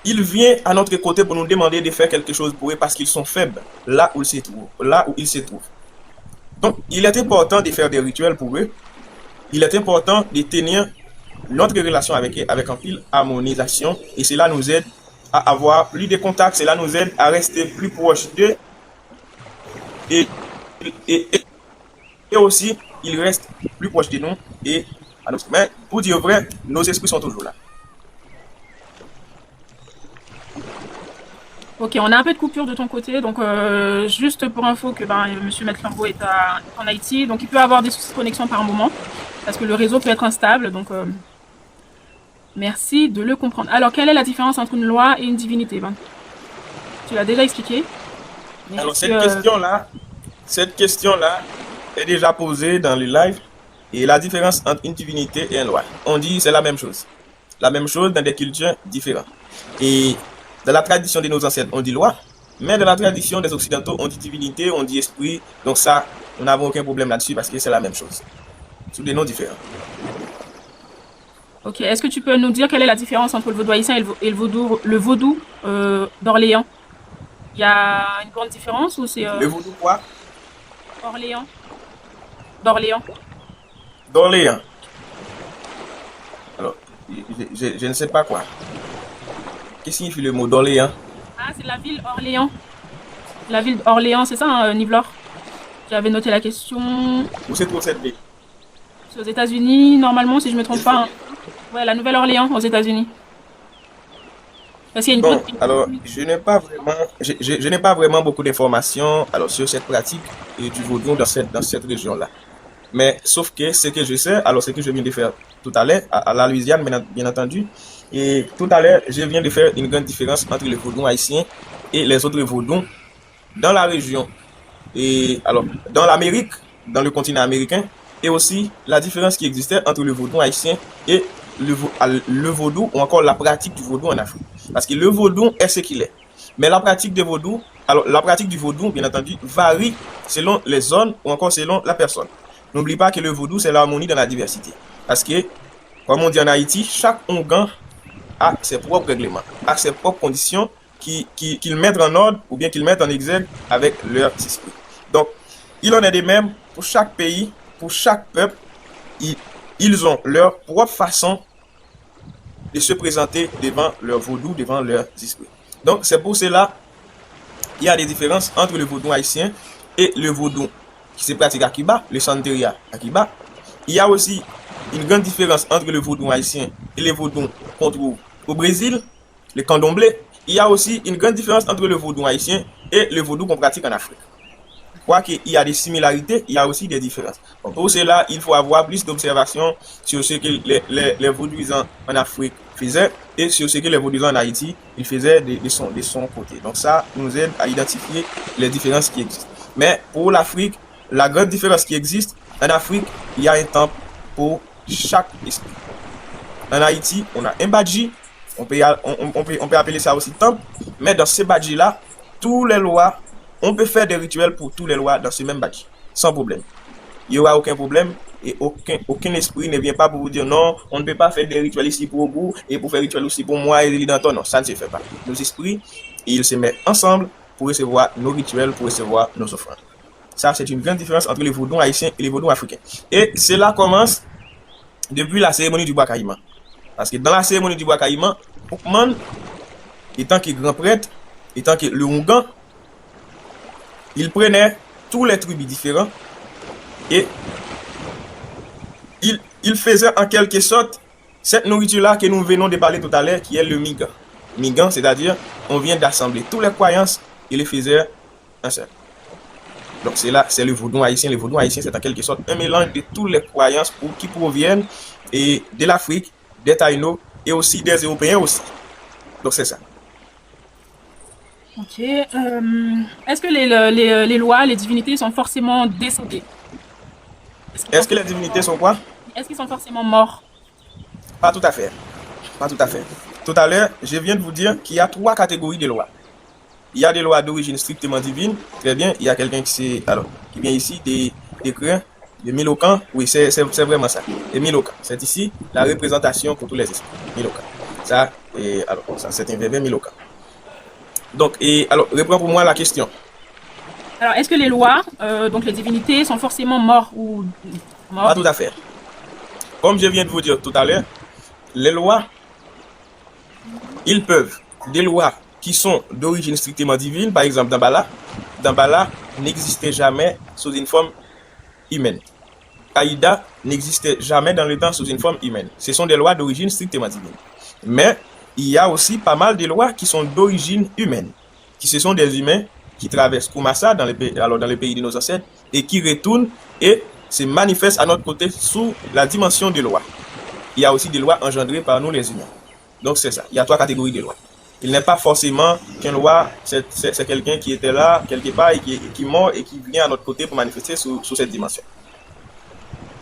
ils viennent à notre côté pour nous demander de faire quelque chose pour eux parce qu'ils sont faibles là où ils se trouvent. Donc, il est important de faire des rituels pour eux. Il est important de tenir notre relation avec eux avec un pile harmonisation et cela nous aide à avoir plus de contacts, cela nous aide à rester plus proche d'eux et aussi ils restent plus proches de nous et à nous. Mais pour dire vrai, nos esprits sont toujours là. Ok, on a un peu de coupure de ton côté, donc juste pour info que Monsieur Maître Lambeau est en Haïti, donc il peut avoir des soucis de connexion par un moment, parce que le réseau peut être instable, donc merci de le comprendre. Alors, quelle est la différence entre une loi et une divinité? Tu l'as déjà expliqué. Alors, cette question-là est déjà posée dans le live, et la différence entre une divinité et une loi. On dit c'est la même chose. La même chose dans des cultures différentes. Et dans la tradition de nos ancêtres, on dit loi, mais dans la tradition des Occidentaux, on dit divinité, on dit esprit. Donc ça, on n'a aucun problème là-dessus parce que c'est la même chose. Sous des noms différents. Ok. Est-ce que tu peux nous dire quelle est la différence entre le vaudou haïtien et le vaudou d'Orléans? Il y a une grande différence ou c'est Le vaudou quoi? Orléans? D'Orléans? D'Orléans. Alors, je ne sais pas quoi. Qu'est-ce que signifie le mot d'Orléans? Ah, c'est la ville Orléans. La ville d'Orléans, c'est ça, hein, Nivlor? J'avais noté la question. Où se trouve cette ville? C'est aux États-Unis, normalement, si je me trompe pas, hein. Ouais, la Nouvelle-Orléans, aux États-Unis. Parce qu'il y a une Bon, grande. alors, je n'ai pas vraiment beaucoup d'informations alors, sur cette pratique du vaudou dans cette région-là. Mais sauf que ce que je sais, alors ce que je viens de faire tout à l'heure, à la Louisiane, bien entendu, et tout à l'heure, je viens de faire une grande différence entre le vaudou haïtien et les autres vaudous dans la région. Et alors, dans l'Amérique, dans le continent américain, et aussi la différence qui existait entre le vaudou haïtien et le vaudou ou encore la pratique du vaudou en Afrique. Parce que le vaudou est ce qu'il est. Mais la pratique du vaudou, alors la pratique du vaudou, bien entendu, varie selon les zones ou encore selon la personne. N'oublie pas que le vaudou, c'est l'harmonie dans la diversité. Parce que, comme on dit en Haïti, chaque onguent a ses propres règlements, a ses propres conditions qu'ils mettent en ordre ou bien qu'ils mettent en exergue avec leur esprit. Donc, il en est de même pour chaque pays, pour chaque peuple, ils ont leur propre façon de se présenter devant leur vaudou, devant leur esprit. Donc, c'est pour cela qu'il y a des différences entre le vaudou haïtien et le vaudou qui se pratique à Cuba, le Santeria à Cuba. Il y a aussi une grande différence entre le vaudou haïtien et le vaudou qu'on trouve au Brésil, le candomblé. Il y a aussi une grande différence entre le vaudou haïtien et le vaudou qu'on pratique en Afrique. Je crois qu'il y a des similarités, il y a aussi des différences. Donc, pour cela, il faut avoir plus d'observations sur ce que les vaudouisants en Afrique faisaient et sur ce que les vaudouisants en Haïti ils faisaient de son côté. Donc ça nous aide à identifier les différences qui existent. Mais pour l'Afrique, la grande différence qui existe, en Afrique, il y a un temple pour chaque esprit. En Haïti, on a un badji, on peut appeler ça aussi temple, mais dans ces badjis-là, tous les lois, on peut faire des rituels pour tous les lois dans ce même badji, sans problème. Il n'y aura aucun problème et aucun esprit ne vient pas pour vous dire non, on ne peut pas faire des rituels ici pour vous et pour faire des rituels aussi pour moi et dans ton. Non, ça ne se fait pas. Nos esprits, ils se mettent ensemble pour recevoir nos rituels, pour recevoir nos offrandes. Ça, c'est une grande différence entre les vaudous haïtiens et les vaudous africains. Et cela commence depuis la cérémonie du bois caïman. Parce que dans la cérémonie du bois caïman, Oukman, étant que grand prêtre, étant que le Onguent, il prenait tous les tribus différents et il faisait en quelque sorte cette nourriture-là que nous venons de parler tout à l'heure, qui est le migan. Migan, c'est-à-dire, on vient d'assembler toutes les croyances et les faisait un seul. Donc c'est là, c'est le vaudou haïtien. Le vaudou haïtien, c'est en quelque sorte un mélange de toutes les croyances qui proviennent et de l'Afrique, des Taïnos et aussi des Européens aussi. Donc c'est ça. Ok. Est-ce que les lois, les divinités sont forcément décédées? Est-ce que les divinités sont quoi? Est-ce qu'ils sont forcément morts? Pas tout à fait. Pas tout à fait. Tout à l'heure, je viens de vous dire qu'il y a 3 catégories de lois. Il y a des lois d'origine strictement divine. Très bien. Il y a quelqu'un qui vient ici d'écrire de Milocan. Oui, c'est vraiment ça. De Milocan. C'est ici la représentation pour tous les esprits. Milocan. Ça, c'est un verbe Milocan. Donc, alors, reprends pour moi la question. Alors, est-ce que les lois, donc les divinités, sont forcément morts ou morts? Pas tout à fait. Comme je viens de vous dire tout à l'heure, les lois, ils peuvent, des lois qui sont d'origine strictement divine, par exemple Dambala n'existait jamais sous une forme humaine. Aïda n'existait jamais dans le temps sous une forme humaine. Ce sont des lois d'origine strictement divine. Mais il y a aussi pas mal de lois qui sont d'origine humaine, qui ce sont des humains qui traversent Koumassa dans les pays de nos ancêtres et qui retournent et se manifestent à notre côté sous la dimension des lois. Il y a aussi des lois engendrées par nous les humains. Donc c'est ça, il y a 3 catégories de lois. Il n'est pas forcément qu'un loi, c'est quelqu'un qui était là, quelque part, et qui mort et qui vient à notre côté pour manifester sous cette dimension.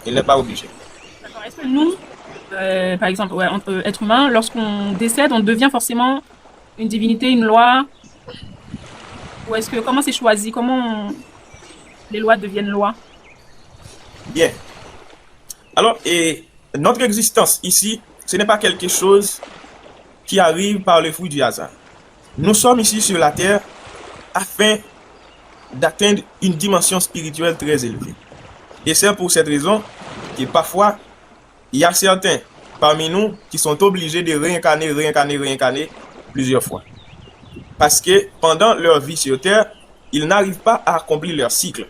Il n'est pas obligé. D'accord. Est-ce que nous, par exemple, ouais, entre êtres humains, lorsqu'on décède, on devient forcément une divinité, une loi? Ou est-ce que, comment c'est choisi? Les lois deviennent lois? Bien. Alors, et notre existence ici, ce n'est pas quelque chose qui arrive par le fruit du hasard. Nous sommes ici sur la terre afin d'atteindre une dimension spirituelle très élevée. Et c'est pour cette raison que parfois, il y a certains parmi nous qui sont obligés de réincarner plusieurs fois. Parce que pendant leur vie sur terre, ils n'arrivent pas à accomplir leur cycle.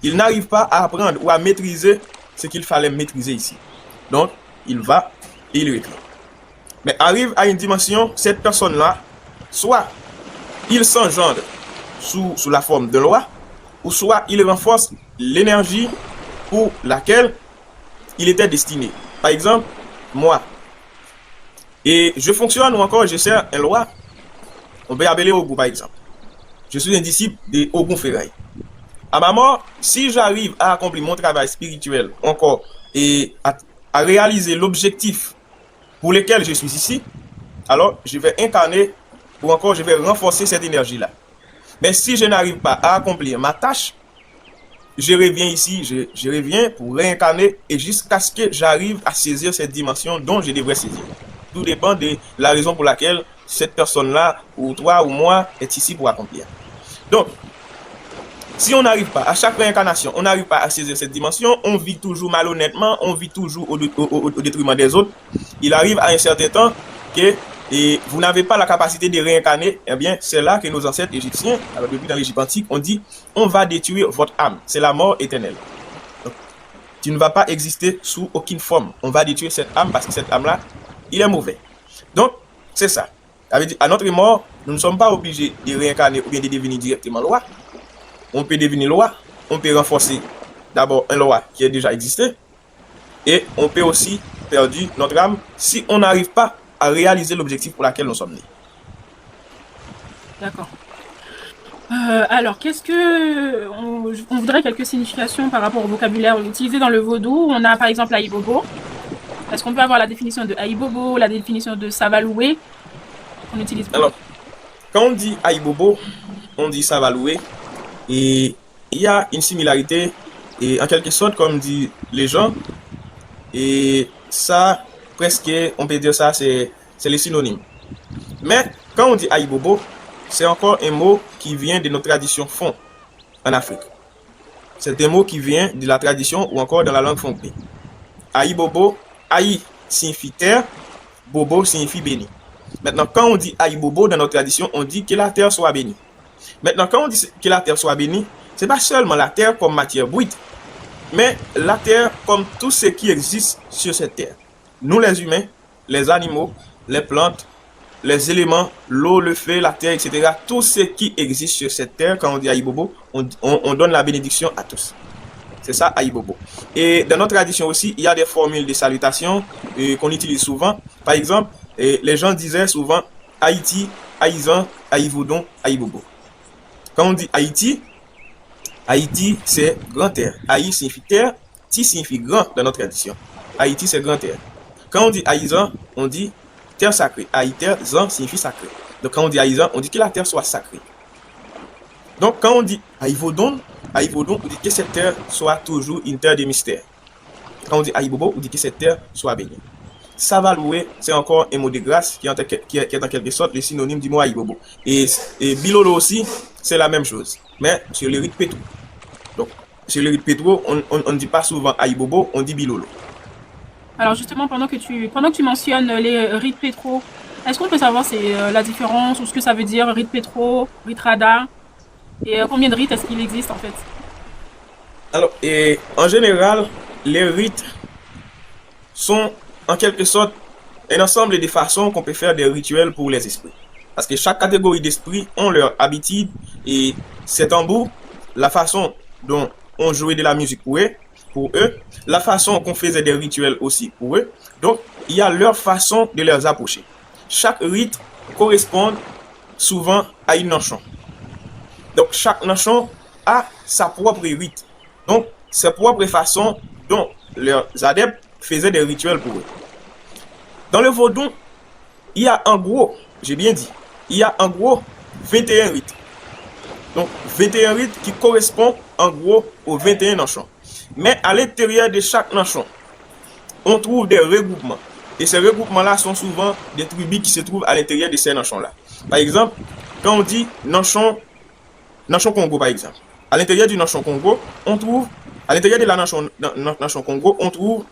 Ils n'arrivent pas à apprendre ou à maîtriser ce qu'il fallait maîtriser ici. Donc, il va et il réclame. Mais arrive à une dimension, cette personne-là, soit il s'engendre sous la forme de loi, ou soit il renforce l'énergie pour laquelle il était destiné. Par exemple, moi, et je fonctionne ou encore je sers un loi, on peut appeler Ogun par exemple. Je suis un disciple de Ogun Ferraille. À ma mort, si j'arrive à accomplir mon travail spirituel encore et à réaliser l'objectif pour lequel je suis ici, alors je vais incarner ou encore je vais renforcer cette énergie-là. Mais si je n'arrive pas à accomplir ma tâche, je reviens ici, je reviens pour réincarner et jusqu'à ce que j'arrive à saisir cette dimension dont je devrais saisir. Tout dépend de la raison pour laquelle cette personne-là, ou toi ou moi, est ici pour accomplir. Donc, si on n'arrive pas, à chaque réincarnation, on n'arrive pas à saisir cette dimension, on vit toujours malhonnêtement, on vit toujours au détriment des autres. Il arrive à un certain temps que vous n'avez pas la capacité de réincarner. Eh bien, c'est là que nos ancêtres égyptiens, alors depuis dans l'Égypte antique, on dit, on va détruire votre âme. C'est la mort éternelle. Donc, tu ne vas pas exister sous aucune forme. On va détruire cette âme parce que cette âme-là, il est mauvais. Donc, c'est ça. Ça veut dire, à notre mort, nous ne sommes pas obligés de réincarner ou bien de devenir directement loi. On peut devenir loi, on peut renforcer d'abord un loi qui a déjà existé, et on peut aussi perdre notre âme si on n'arrive pas à réaliser l'objectif pour lequel nous sommes nés. D'accord. Alors, on voudrait quelques significations par rapport au vocabulaire utilisé dans le vaudou. On a par exemple Aïbobo. Est-ce qu'on peut avoir la définition de Aïbobo, la définition de Savaloué qu'on utilise? Alors, quand on dit Aïbobo, on dit Savaloué, et il y a une similarité, et en quelque sorte, comme disent les gens, et ça, presque, on peut dire ça, c'est les synonymes. Mais quand on dit Aïbobo, c'est encore un mot qui vient de nos traditions fon en Afrique. C'est un mot qui vient de la tradition ou encore dans la langue fonpé. Aïbobo, Aï signifie terre, Bobo signifie béni. Maintenant, quand on dit Aïbobo dans notre tradition, on dit que la terre soit bénie. Maintenant, quand on dit que la terre soit bénie, ce n'est pas seulement la terre comme matière brute, mais la terre comme tout ce qui existe sur cette terre. Nous les humains, les animaux, les plantes, les éléments, l'eau, le feu, la terre, etc. Tout ce qui existe sur cette terre, quand on dit Aïbobo, on donne la bénédiction à tous. C'est ça, Aïbobo. Et dans notre tradition aussi, il y a des formules de salutation qu'on utilise souvent. Par exemple, les gens disaient souvent Haïti, Aïzan, Aïvoudon, Aïbobo. Quand on dit Haïti, Haïti c'est grand terre. Haï signifie terre, Ti signifie grand dans notre tradition. Haïti c'est grand terre. Quand on dit Aïzan, on dit terre sacrée. Haï terre, Zan signifie sacré. Donc quand on dit Aïzan, on dit que la terre soit sacrée. Donc quand on dit Aïvodon, on dit que cette terre soit toujours une terre de mystère. Quand on dit Aïbobo, on dit que cette terre soit bénie. Savaloué, c'est encore un mot de grâce qui est en quelque sorte le synonyme du mot Aïbobo. Et Bilolo aussi, c'est la même chose. Mais sur le rite Pétro. Donc, sur le rite Pétro, on ne dit pas souvent Aïbobo, on dit Bilolo. Alors justement, pendant que tu mentionnes les rites Pétro, est-ce qu'on peut savoir la différence ou ce que ça veut dire, rite Pétro, rite Rada, et combien de rites est-ce qu'il existe en fait? Alors, en général, les rites sont en quelque sorte un ensemble de façons qu'on peut faire des rituels pour les esprits. Parce que chaque catégorie d'esprits ont leur habitude et c'est en bout la façon dont on jouait de la musique pour eux, la façon qu'on faisait des rituels aussi pour eux. Donc, il y a leur façon de les approcher. Chaque rite correspond souvent à une nation. Donc, chaque nation a sa propre rite. Donc, sa propre façon dont leurs adeptes faisaient des rituels pour eux. Dans le vaudou, il y a en gros, j'ai bien dit, il y a en gros 21 rites. Donc 21 rites qui correspondent en gros aux 21 nations. Mais à l'intérieur de chaque nation, on trouve des regroupements. Et ces regroupements-là sont souvent des tribus qui se trouvent à l'intérieur de ces nations-là. Par exemple, quand on dit nation Congo, par exemple, à l'intérieur du nation Congo, on trouve, à l'intérieur de la nation Congo, on trouve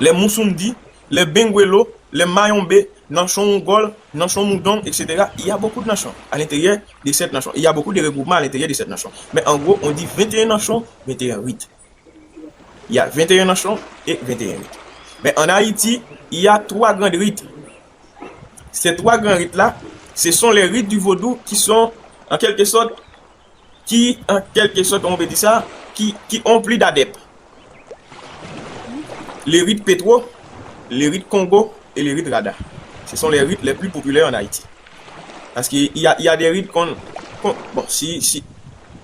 les Musundi, les Benguelo, les Mayombe, nation Mongol, nation Moudon, etc. Il y a beaucoup de nations à l'intérieur de cette nation. Il y a beaucoup de regroupements à l'intérieur de cette nation. Mais en gros, on dit 21 nations, 21 rites. Il y a 21 nations et 21 rites. Mais en Haïti, il y a 3 grands rites. Ces 3 grands rites-là, ce sont les rites du vaudou qui sont, en quelque sorte, on peut dire ça, qui ont plus d'adeptes. Les rites Petro, les rites Congo et les rites Rada. Ce sont les rites les plus populaires en Haïti. Parce qu'il y a des rites bon, si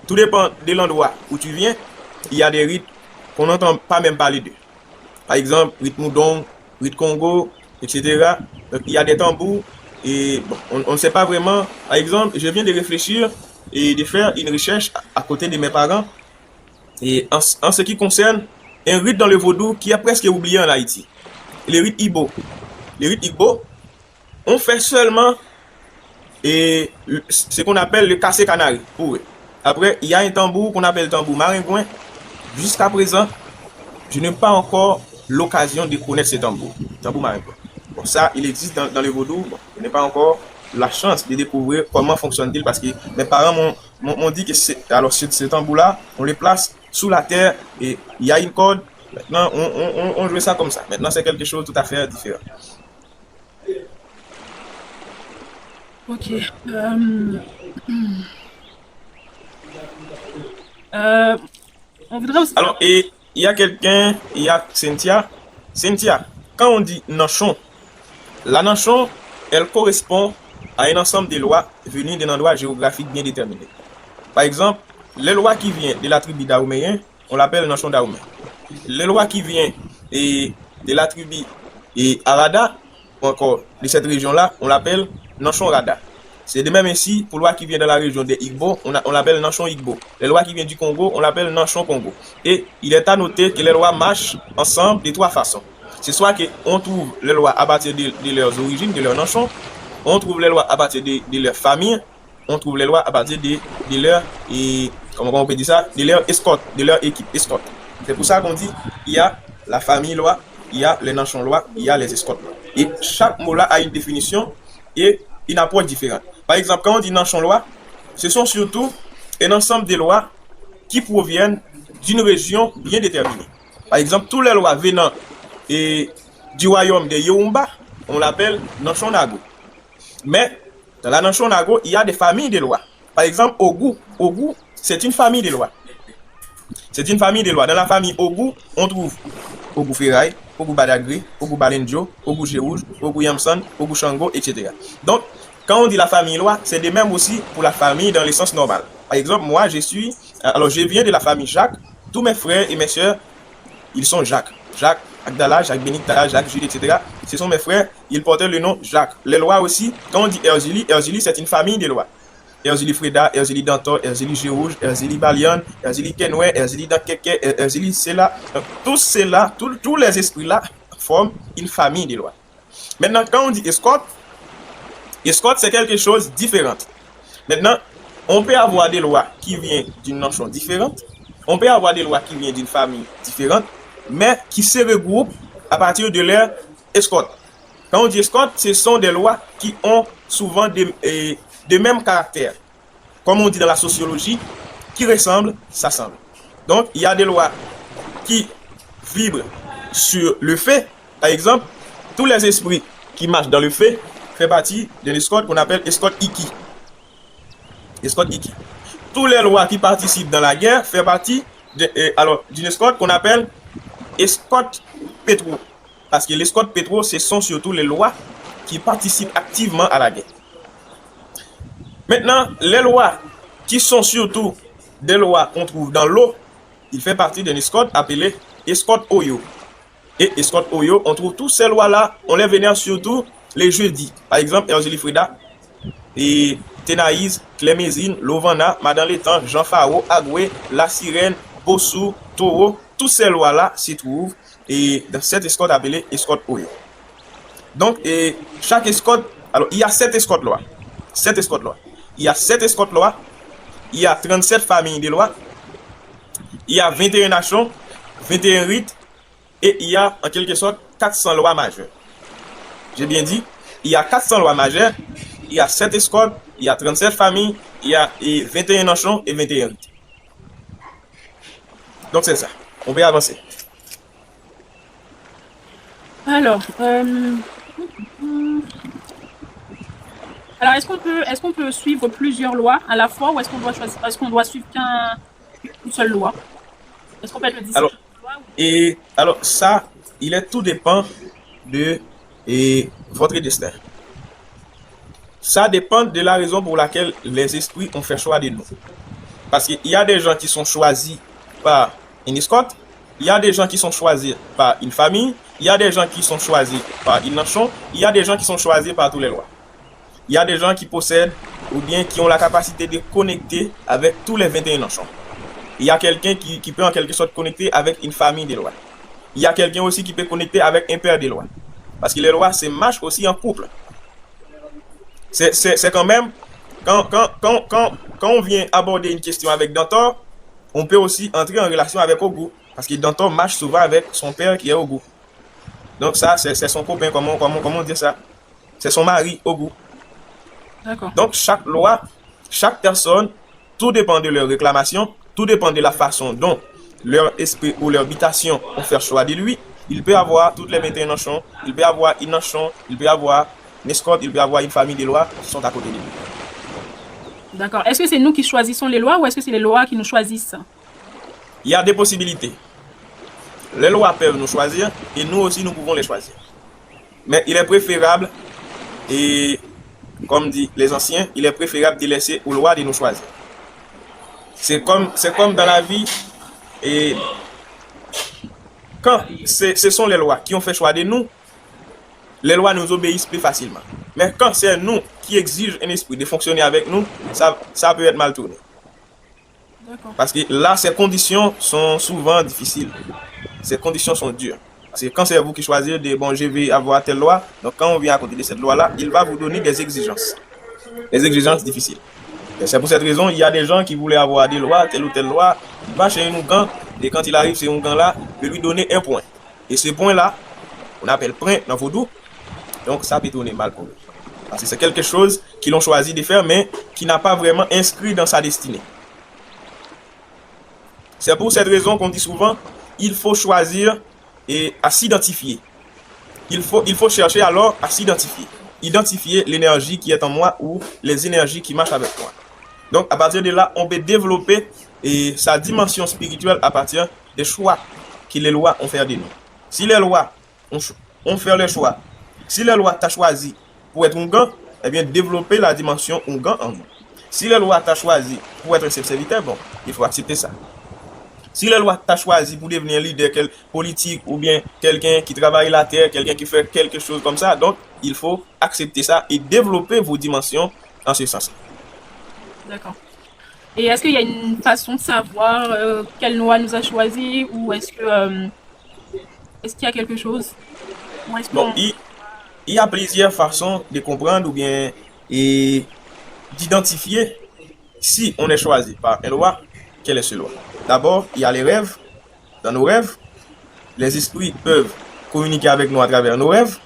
tout dépend de l'endroit où tu viens, il y a des rites qu'on n'entend pas même parler d'eux. Par exemple, rite Moudon, rite Congo, etc. Donc, il y a des tambours et bon, on ne sait pas vraiment. Par exemple, je viens de réfléchir et de faire une recherche à côté de mes parents. Et en ce qui concerne un rite dans le vaudou qui est presque oublié en Haïti, le rite Igbo. Le rite Igbo, on fait seulement ce qu'on appelle le cassé canari pour eux. Après, il y a un tambour qu'on appelle le tambour maringouin. Jusqu'à présent, je n'ai pas encore l'occasion de connaître ce tambour maringouin. Bon, ça, il existe dans le vaudou. Bon, je n'ai pas encore la chance de découvrir comment fonctionne-t-il parce que mes parents m'ont dit que ce tambour-là, on le place sous la terre et il y a une corde. Maintenant, on joue ça comme ça. Maintenant, c'est quelque chose tout à fait différent. Ok. On voudrait aussi... Alors, et il y a Cynthia. Cynthia, quand on dit nation, la nation, elle correspond à un ensemble de lois venues d'un endroit géographique bien déterminé. Par exemple, les lois qui viennent de la tribu Daouméen, on l'appelle nation Daoumé. Les lois qui viennent de la tribu Arada, ou encore de cette région-là, on l'appelle nation Rada. C'est de même ainsi pour les lois qui viennent de la région des Igbo, on l'appelle nation Igbo. Les lois qui viennent du Congo, on l'appelle nation Congo. Et il est à noter que les lois marchent ensemble de 3 façons. C'est soit qu'on trouve les lois à partir de leurs origines, de leur nation, on trouve les lois à partir de leur famille, on trouve les lois à partir de leur, comment on peut dire ça, de leur escorte, de leur équipe escorte. C'est pour ça qu'on dit il y a la famille loi, il y a les nations loi, il y a les escortes. Et chaque mot-là a une définition et une approche différente. Par exemple, quand on dit nation loi, ce sont surtout un ensemble de lois qui proviennent d'une région bien déterminée. Par exemple, toutes les lois venant du royaume de Youmba, on l'appelle nation Nago. Mais dans la nation Nago, il y a des familles de lois. Par exemple, Ogou, c'est une famille de lois. C'est une famille de lois. Dans la famille Ogou, on trouve Ogou Ferraille, Ogou Badagri, Ogou Balenjo, Ogou Gérouge, Ogou Yamson, Ogou Shango, etc. Donc, quand on dit la famille loi, c'est de même aussi pour la famille dans le sens normal. Par exemple, moi, je viens de la famille Jacques. Tous mes frères et mes sœurs, ils sont Jacques. Jacques Agdala, Jacques Benita, Jacques Jules, etc. Ce sont mes frères, ils portaient le nom Jacques. Les lois aussi, quand on dit Erzili, c'est une famille de lois. Erzili Freda, Erzili Dantor, Erzili Gérouge, Erzili Balian, Erzili Kenwe, Erzili Dankeke, Erzili Sela. Tous ceux-là, tous les esprits-là forment une famille de lois. Maintenant, quand on dit escorte, c'est quelque chose de différent. Maintenant, on peut avoir des lois qui viennent d'une nation différente, on peut avoir des lois qui viennent d'une famille différente, mais qui se regroupent à partir de leur escorte. Quand on dit escorte, ce sont des lois qui ont souvent de même caractère. Comme on dit dans la sociologie, qui ressemblent, s'assemblent. Donc, il y a des lois qui vibrent sur le fait. Par exemple, tous les esprits qui marchent dans le fait font partie d'une escorte qu'on appelle escorte Iki. Escorte Iki. Tous les lois qui participent dans la guerre font partie d'une escorte qu'on appelle escorte Petro. Parce que l'escorte Petro, ce sont surtout les lois qui participent activement à la guerre. Maintenant, les lois qui sont surtout des lois qu'on trouve dans l'eau, il fait partie d'une escorte appelée escorte Oyo. et Escort Oyo, on trouve toutes ces lois-là, on les vénère surtout les jeudis. Par exemple, Erzili Frida, et Tenaïs, Clémésine, Lovana, Madame Létang, Jean Faro, Agoué, La Sirène, Bossou, Taureau, toutes ces lois-là s'y trouvent et dans cette escorte appelée escorte Oyo. Donc, et chaque escorte, alors il y a 7 escortes lois. 7 escortes lois. Il y a 7 escortes lois, il y a 37 familles de lois, il y a 21 nations, 21 rites, et il y a en quelque sorte 400 lois majeures. J'ai bien dit, il y a 400 lois majeures, il y a 7 escortes, il y a 37 familles, il y a 21 nations et 21 rites. Donc c'est ça. On peut avancer. Alors, alors est-ce qu'on peut suivre plusieurs lois à la fois ou est-ce qu'on doit choisir, est-ce qu'on doit suivre qu'une seule loi? Est-ce qu'on peut être le disciple Alors, d'une loi et alors ça, tout dépend de votre destin. Ça dépend de la raison pour laquelle les esprits ont fait choix de nous. Parce qu'il y a des gens qui sont choisis par une escorte, il y a des gens qui sont choisis par une famille, il y a des gens qui sont choisis par une nation, il y a des gens qui sont choisis par toutes les lois. Il y a des gens qui possèdent ou bien qui ont la capacité de connecter avec tous les 21 nations. Il y a quelqu'un qui peut en quelque sorte connecter avec une famille de lois. Il y a quelqu'un aussi qui peut connecter avec un père de lois. Parce que les lois se marchent aussi en couple. C'est quand même, quand on vient aborder une question avec Dantor, on peut aussi entrer en relation avec Ogu. Parce que Dantor marche souvent avec son père qui est Ogu. Donc ça, c'est son copain, comment on dit ça? C'est son mari, Ogu. D'accord. Donc chaque loi, chaque personne, tout dépend de leur réclamation, tout dépend de la façon dont leur esprit ou leur habitation ont fait choix de lui. Il peut avoir toutes les 21 nations, il peut avoir une nation, il peut avoir une escorte, il peut avoir une famille de lois qui sont à côté de lui. D'accord. Est-ce que c'est nous qui choisissons les lois ou est-ce que c'est les lois qui nous choisissent? Il y a des possibilités. Les lois peuvent nous choisir et nous aussi nous pouvons les choisir. Mais il est préférable, et comme disent les anciens, il est préférable de laisser aux lois de nous choisir. C'est comme dans la vie, et quand ce sont les lois qui ont fait choix de nous, les lois nous obéissent plus facilement. Mais quand c'est nous qui exigent un esprit de fonctionner avec nous, ça peut être mal tourné. Parce que là, ces conditions sont souvent difficiles. Ces conditions sont dures. Parce que quand c'est vous qui choisissez de bon, je vais avoir telle loi, donc quand on vient à côté de cette loi-là, il va vous donner des exigences. Des exigences difficiles. Et c'est pour cette raison, il y a des gens qui voulaient avoir des lois, telle ou telle loi, il va chez un ougan, et quand il arrive chez un ougan-là, il peut lui donner un point. Et ce point-là, on appelle point dans Vaudou, donc ça peut tourner mal pour lui. Parce que c'est quelque chose qu'ils ont choisi de faire, mais qui n'a pas vraiment inscrit dans sa destinée. C'est pour cette raison qu'on dit souvent, il faut choisir et à s'identifier. Il faut chercher alors à s'identifier. Identifier l'énergie qui est en moi ou les énergies qui marchent avec moi. Donc à partir de là, on peut développer sa dimension spirituelle à partir des choix que les lois ont fait de nous. Si les lois ont fait le choix, si les lois t'ont choisi pour être un gant, eh bien développer la dimension un gant en vous. Si les lois t'ont choisi pour être un serviteur, bon, il faut accepter ça. Si la loi t'a choisi pour devenir leader politique ou bien quelqu'un qui travaille la terre, quelqu'un qui fait quelque chose comme ça, donc il faut accepter ça et développer vos dimensions en ce sens. D'accord. Et est-ce qu'il y a une façon de savoir quelle loi nous a choisi ou est-ce qu'il y a quelque chose? Bon, il y a plusieurs façons de comprendre ou bien d'identifier si on est choisi par une loi, quelle est cette loi. D'abord, il y a les rêves. Dans nos rêves, les esprits peuvent communiquer avec nous à travers nos rêves.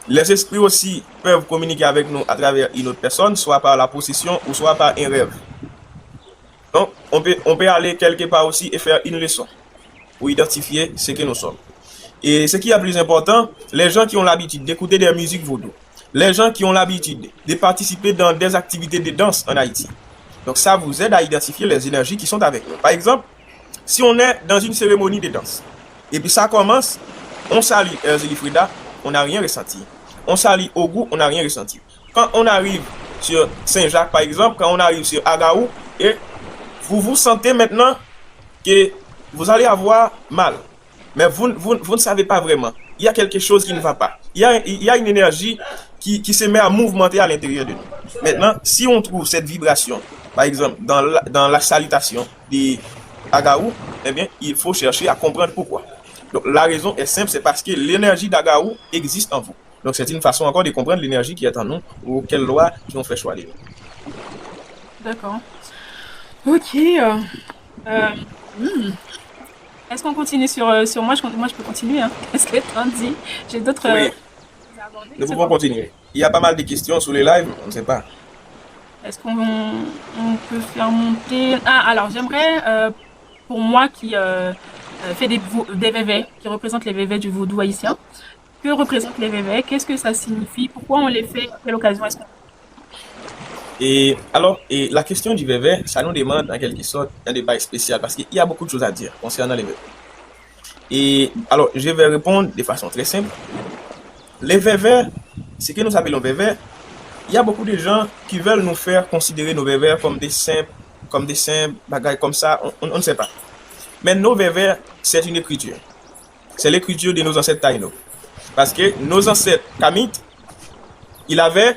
Les esprits aussi peuvent communiquer avec nous à travers une autre personne, soit par la possession ou soit par un rêve. Donc, on peut aller quelque part aussi et faire une leçon pour identifier ce que nous sommes. Et ce qui est plus important, les gens qui ont l'habitude d'écouter des musiques vaudou, les gens qui ont l'habitude de participer dans des activités de danse en Haïti. Donc ça vous aide à identifier les énergies qui sont avec nous. Par exemple, si on est dans une cérémonie de danse, et puis ça commence, on salue Erzili Frida, on n'a rien ressenti. On salue Ogu, on n'a rien ressenti. Quand on arrive sur Saint-Jacques, par exemple, quand on arrive sur Agaou, et vous vous sentez maintenant que vous allez avoir mal. mais vous ne savez pas vraiment. Il y a quelque chose qui ne va pas. Il y a une énergie qui se met à mouvementer à l'intérieur de nous. Maintenant, si on trouve cette vibration, par exemple, dans la salutation des Agaou, eh bien, il faut chercher à comprendre pourquoi. Donc, la raison est simple, c'est parce que l'énergie d'Agaou existe en vous. Donc, c'est une façon encore de comprendre l'énergie qui est en nous ou quelle loi qui ont fait choix de nous. D'accord. Ok. Hmm. Est-ce qu'on continue sur moi? Moi, je peux continuer. Hein. Est-ce que t'en dis? J'ai d'autres Oui, à aborder. nous pouvons continuer. Il y a pas mal de questions sur les lives, on ne sait pas. Est-ce qu'on peut faire monter... Ah, alors j'aimerais, pour moi qui fait des vévés, qui représente les vévés du vaudou haïtien, que représentent les vévés? Qu'est-ce que ça signifie? Pourquoi on les fait? À quelle occasion est-ce qu'on... Et alors, et la question du VV, ça nous demande en quelque sorte un débat spécial parce qu'il y a beaucoup de choses à dire concernant les VV. Et alors, je vais répondre de façon très simple. Les VV, ce que nous appelons VV, il y a beaucoup de gens qui veulent nous faire considérer nos VV comme des simples bagailles comme ça, on ne sait pas. Mais nos VV, c'est une écriture. C'est l'écriture de nos ancêtres Taïno. Parce que nos ancêtres Kamites, ils avaient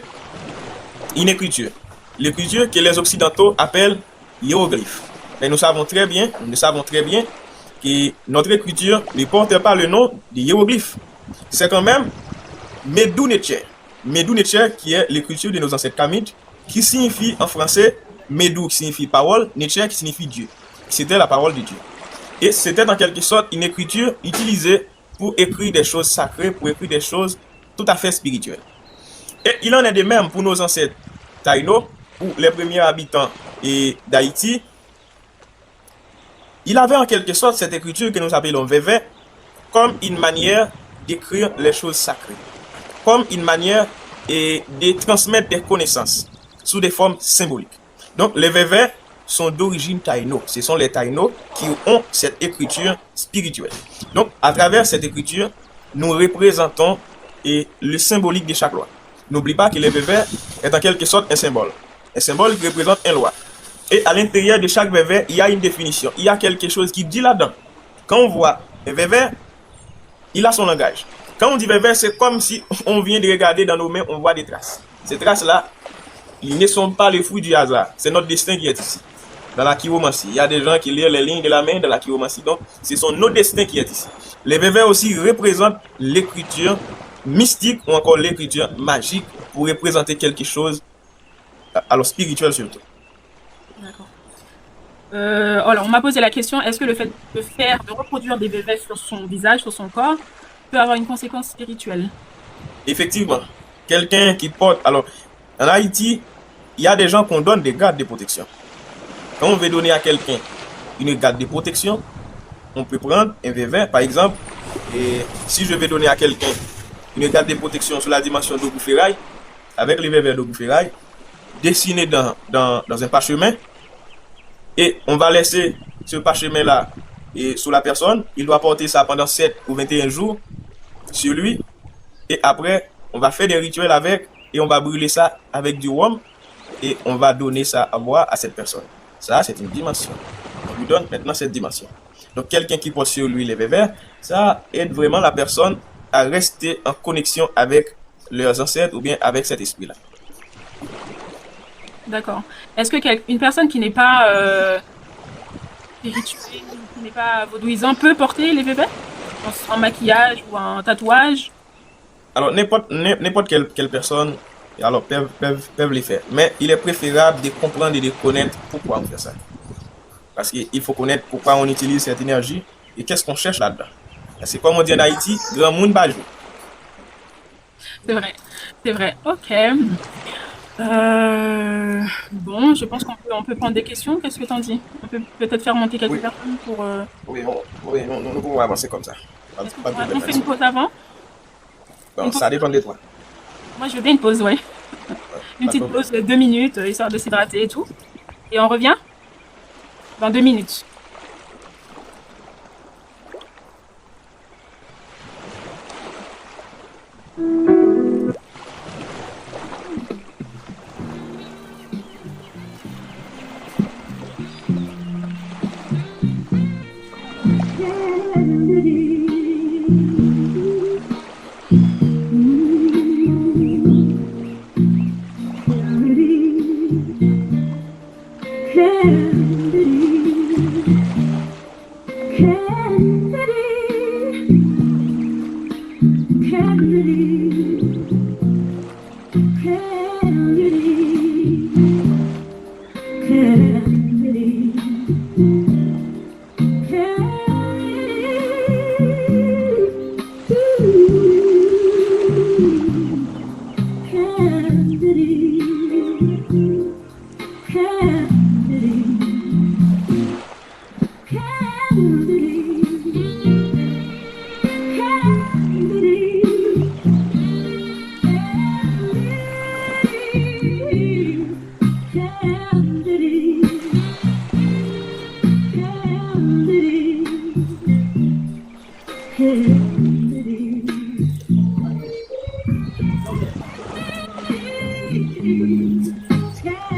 une écriture. L'écriture que les Occidentaux appellent hiéroglyphe. Et nous savons très bien que notre écriture ne porte pas le nom de hiéroglyphe. C'est quand même Medou Neter. Medou Neter qui est l'écriture de nos ancêtres Kamites, qui signifie en français Medou qui signifie parole, Neter qui signifie Dieu. C'était la parole de Dieu. Et c'était en quelque sorte une écriture utilisée pour écrire des choses sacrées, pour écrire des choses tout à fait spirituelles. Et il en est de même pour nos ancêtres Taïno, ou les premiers habitants d'Haïti. Il avait en quelque sorte cette écriture que nous appelons Vévé comme une manière d'écrire les choses sacrées, comme une manière de transmettre des connaissances sous des formes symboliques. Donc les Vévé sont d'origine Taïno. Ce sont les Taïno qui ont cette écriture spirituelle. Donc à travers cette écriture, nous représentons le symbolique de chaque loi. N'oublie pas que le vévé est en quelque sorte un symbole. Un symbole qui représente une loi. Et à l'intérieur de chaque vévé, il y a une définition. Il y a quelque chose qui dit là-dedans. Quand on voit un vévé, il a son langage. Quand on dit vévé, c'est comme si on vient de regarder dans nos mains, on voit des traces. Ces traces-là, ils ne sont pas les fruits du hasard. C'est notre destin qui est ici. Dans la chiromancie, il y a des gens qui lisent les lignes de la main de la chiromancie. Donc, ce sont nos destins qui est ici. Les vévés aussi représentent l'écriture mystique ou encore l'écriture magique pour représenter quelque chose, alors spirituel surtout. D'accord. Alors, on m'a posé la question, est-ce que le fait de reproduire des vévés sur son visage, sur son corps, peut avoir une conséquence spirituelle? Effectivement, quelqu'un qui porte... Alors, en Haïti, il y a des gens qu'on donne des gardes de protection. Quand on veut donner à quelqu'un une garde de protection, on peut prendre un vévé, par exemple, et si je vais donner à quelqu'un une garde de protection sur la dimension d'Ogou Ferraille, avec les vévés d'Ogou Ferraille, dessiné dans un parchemin, et on va laisser ce parchemin-là sous la personne. Il doit porter ça pendant 7 ou 21 jours sur lui, et après, on va faire des rituels avec, et on va brûler ça avec du rhum, et on va donner ça à boire à cette personne. Ça, c'est une dimension. On lui donne maintenant cette dimension. Donc, quelqu'un qui porte sur lui les vévés, ça aide vraiment la personne à rester en connexion avec leurs ancêtres ou bien avec cet esprit-là. D'accord. Est-ce que une personne qui n'est pas spirituelle, qui n'est pas vaudouisant, peut porter les vévés? En maquillage ou en tatouage? Alors, n'importe quelle personne alors, peuvent les faire. Mais il est préférable de comprendre et de connaître pourquoi on fait ça. Parce qu'il faut connaître pourquoi on utilise cette énergie et qu'est-ce qu'on cherche là-dedans. Parce que comme on dit en Haïti, grand monde va jouer. C'est vrai. Ok. Bon, je pense qu'on peut prendre des questions. Qu'est-ce que t'en dis? On peut peut-être faire monter quelques personnes pour... Oui, nous pouvons avancer comme ça. On fait une pause avant? Bon, ça dépend de toi. Moi, je veux bien une pause, ouais. Une petite pause de 2 minutes, histoire de s'hydrater et tout. Et on revient dans 2 minutes.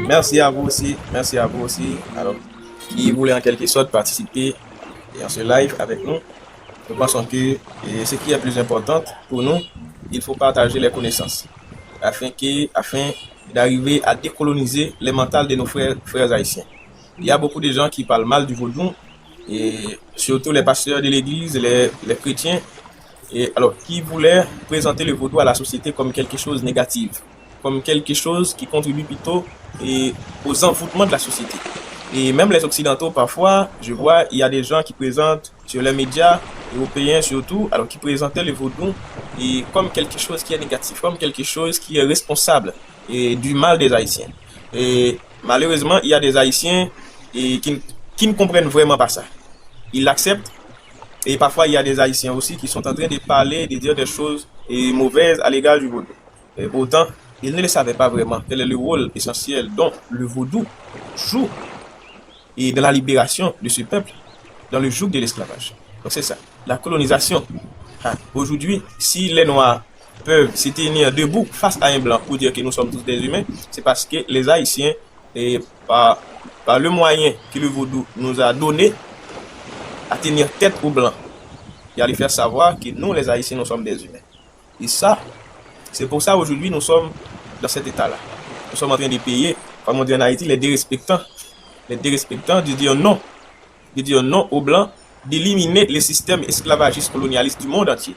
Merci à vous aussi. Merci à vous aussi. Alors, qui voulait en quelque sorte participer à ce live avec nous, nous pensons que ce qui est plus important pour nous, il faut partager les connaissances afin d'arriver à décoloniser les mentales de nos frères haïtiens. Il y a beaucoup de gens qui parlent mal du vaudou, et surtout les pasteurs de l'église, les chrétiens, et alors qui voulaient présenter le vaudou à la société comme quelque chose de négatif, comme quelque chose qui contribue plutôt aux envoûtements de la société. Et même les Occidentaux, parfois, je vois, il y a des gens qui présentent sur les médias européens surtout, alors qui présentaient le vaudou comme quelque chose qui est négatif, comme quelque chose qui est responsable du mal des Haïtiens. Et malheureusement, il y a des Haïtiens qui ne comprennent vraiment pas ça. Ils l'acceptent. Et parfois, il y a des Haïtiens aussi qui sont en train de parler, de dire des choses mauvaises à l'égard du vaudou. Et pourtant, ils ne le savaient pas vraiment quel est le rôle essentiel dont le vaudou joue et dans la libération de ce peuple, dans le joug de l'esclavage. Donc c'est ça, la colonisation. Aujourd'hui, si les Noirs peuvent se tenir debout face à un Blanc pour dire que nous sommes tous des humains, c'est parce que les Haïtiens, par le moyen que le vaudou nous a donné, à tenir tête aux Blancs, et à les faire savoir que nous, les Haïtiens, nous sommes des humains. Et ça, c'est pour ça aujourd'hui nous sommes dans cet état-là. Nous sommes en train de payer, comme on dit en Haïti, les dérespectants de dire non aux Blancs, d'éliminer les systèmes esclavagistes colonialistes du monde entier.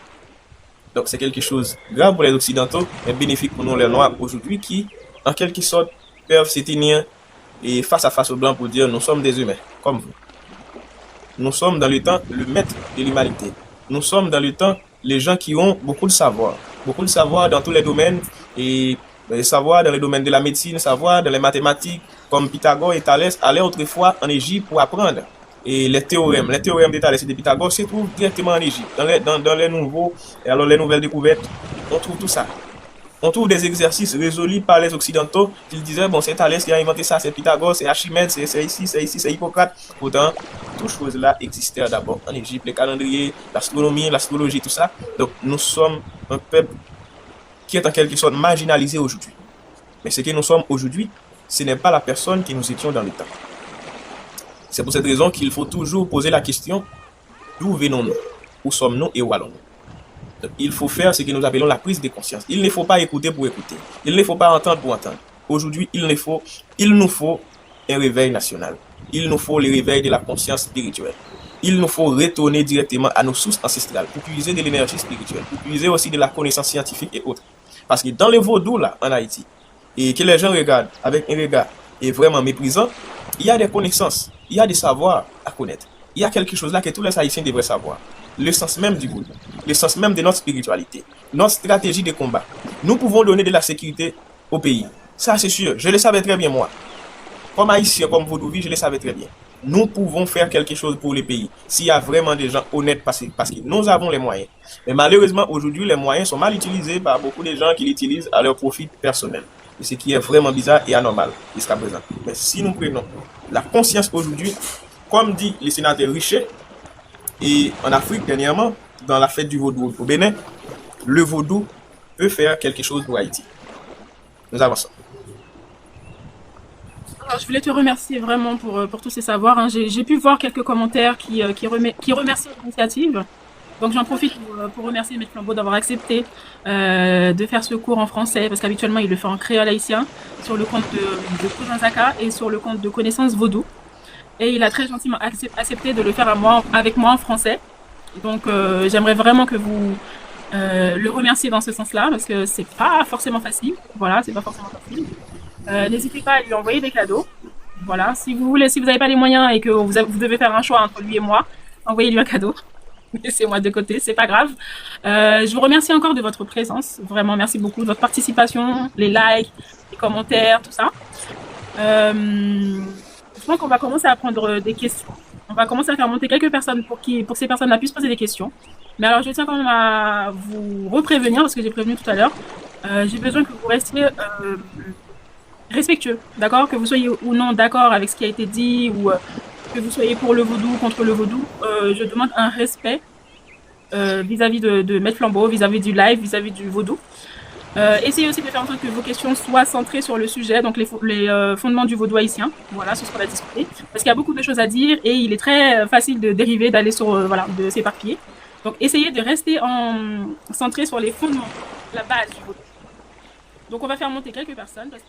Donc c'est quelque chose de grave pour les Occidentaux, mais bénéfique pour nous les Noirs aujourd'hui qui, en quelque sorte, peuvent se tenir face à face aux Blancs pour dire nous sommes des humains, comme vous. Nous sommes dans le temps le maître de l'humanité. Nous sommes dans le temps les gens qui ont beaucoup de savoir dans tous les domaines, et savoir dans le domaine de la médecine, savoir dans les mathématiques, comme Pythagore et Thalès allaient autrefois en Égypte pour apprendre. Et les théorèmes de Thalès et de Pythagore se trouvent directement en Égypte, dans les nouvelles découvertes, on trouve tout ça. On trouve des exercices résolus par les Occidentaux. Ils disaient, bon, c'est Thalès qui a inventé ça, c'est Pythagore, c'est Archimède, c'est ici, c'est Hippocrate. Pourtant, toutes ces choses-là existaient d'abord en Égypte, les calendriers, l'astronomie, l'astrologie, tout ça. Donc, nous sommes un peuple qui est en quelque sorte marginalisé aujourd'hui. Mais ce que nous sommes aujourd'hui, ce n'est pas la personne que nous étions dans le temps. C'est pour cette raison qu'il faut toujours poser la question, d'où venons-nous? Où sommes-nous et où allons-nous? Il faut faire ce que nous appelons la prise de conscience. Il ne faut pas écouter pour écouter. Il ne faut pas entendre pour entendre. Aujourd'hui, il nous faut un réveil national. Il nous faut le réveil de la conscience spirituelle. Il nous faut retourner directement à nos sources ancestrales pour puiser de l'énergie spirituelle, pour puiser aussi de la connaissance scientifique et autres. Parce que dans le vaudou, là, en Haïti, et que les gens regardent avec un regard vraiment méprisant, il y a des connaissances, il y a des savoirs à connaître. Il y a quelque chose là que tous les Haïtiens devraient savoir. Le sens même du vaudou, le sens même de notre spiritualité, notre stratégie de combat. Nous pouvons donner de la sécurité au pays. Ça, c'est sûr. Je le savais très bien, moi. Comme Haïtien, comme vaudouvi, je le savais très bien. Nous pouvons faire quelque chose pour le pays s'il y a vraiment des gens honnêtes parce que nous avons les moyens. Mais malheureusement, aujourd'hui, les moyens sont mal utilisés par beaucoup de gens qui l'utilisent à leur profit personnel. Et ce qui est vraiment bizarre et anormal jusqu'à présent. Mais si nous prenons la conscience aujourd'hui, comme dit le sénateur Richet, et en Afrique dernièrement, dans la fête du vaudou au Bénin, le vaudou peut faire quelque chose pour Haïti. Nous avançons. Alors, je voulais te remercier vraiment pour tous ces savoirs. Hein. J'ai pu voir quelques commentaires qui remercient l'initiative. Donc j'en profite pour remercier Maître Flambeau d'avoir accepté de faire ce cours en français, parce qu'habituellement il le fait en créole haïtien, sur le compte de Cousin Zaka et sur le compte de Connaissance Vaudou. Et il a très gentiment accepté de le faire avec moi en français. Donc j'aimerais vraiment que vous le remerciez dans ce sens-là, parce que c'est pas forcément facile. Voilà, c'est pas forcément facile. N'hésitez pas à lui envoyer des cadeaux. Voilà, si vous n'avez pas les moyens et que vous devez faire un choix entre lui et moi, envoyez-lui un cadeau. Laissez-moi de côté, c'est pas grave. Je vous remercie encore de votre présence. Vraiment, merci beaucoup de votre participation, les likes, les commentaires, tout ça. Je pense qu'on va commencer à prendre des questions. On va commencer à faire monter quelques personnes pour que ces personnes-là puissent poser des questions. Mais alors, je tiens quand même à vous reprévenir, parce que j'ai prévenu tout à l'heure. J'ai besoin que vous restiez respectueux, d'accord? Que vous soyez ou non d'accord avec ce qui a été dit, ou que vous soyez pour le vaudou, contre le vaudou. Je demande un respect vis-à-vis de Maître Flambeau, vis-à-vis du live, vis-à-vis du vaudou. Essayez aussi de faire en sorte que vos questions soient centrées sur le sujet, donc les fondements du vaudou haïtien. Voilà, c'est ce qu'on va discuter. Parce qu'il y a beaucoup de choses à dire et il est très facile de dériver, d'aller sur, voilà, de s'éparpiller. Donc essayez de rester centré sur les fondements, la base du vaudou. Donc on va faire monter quelques personnes parce que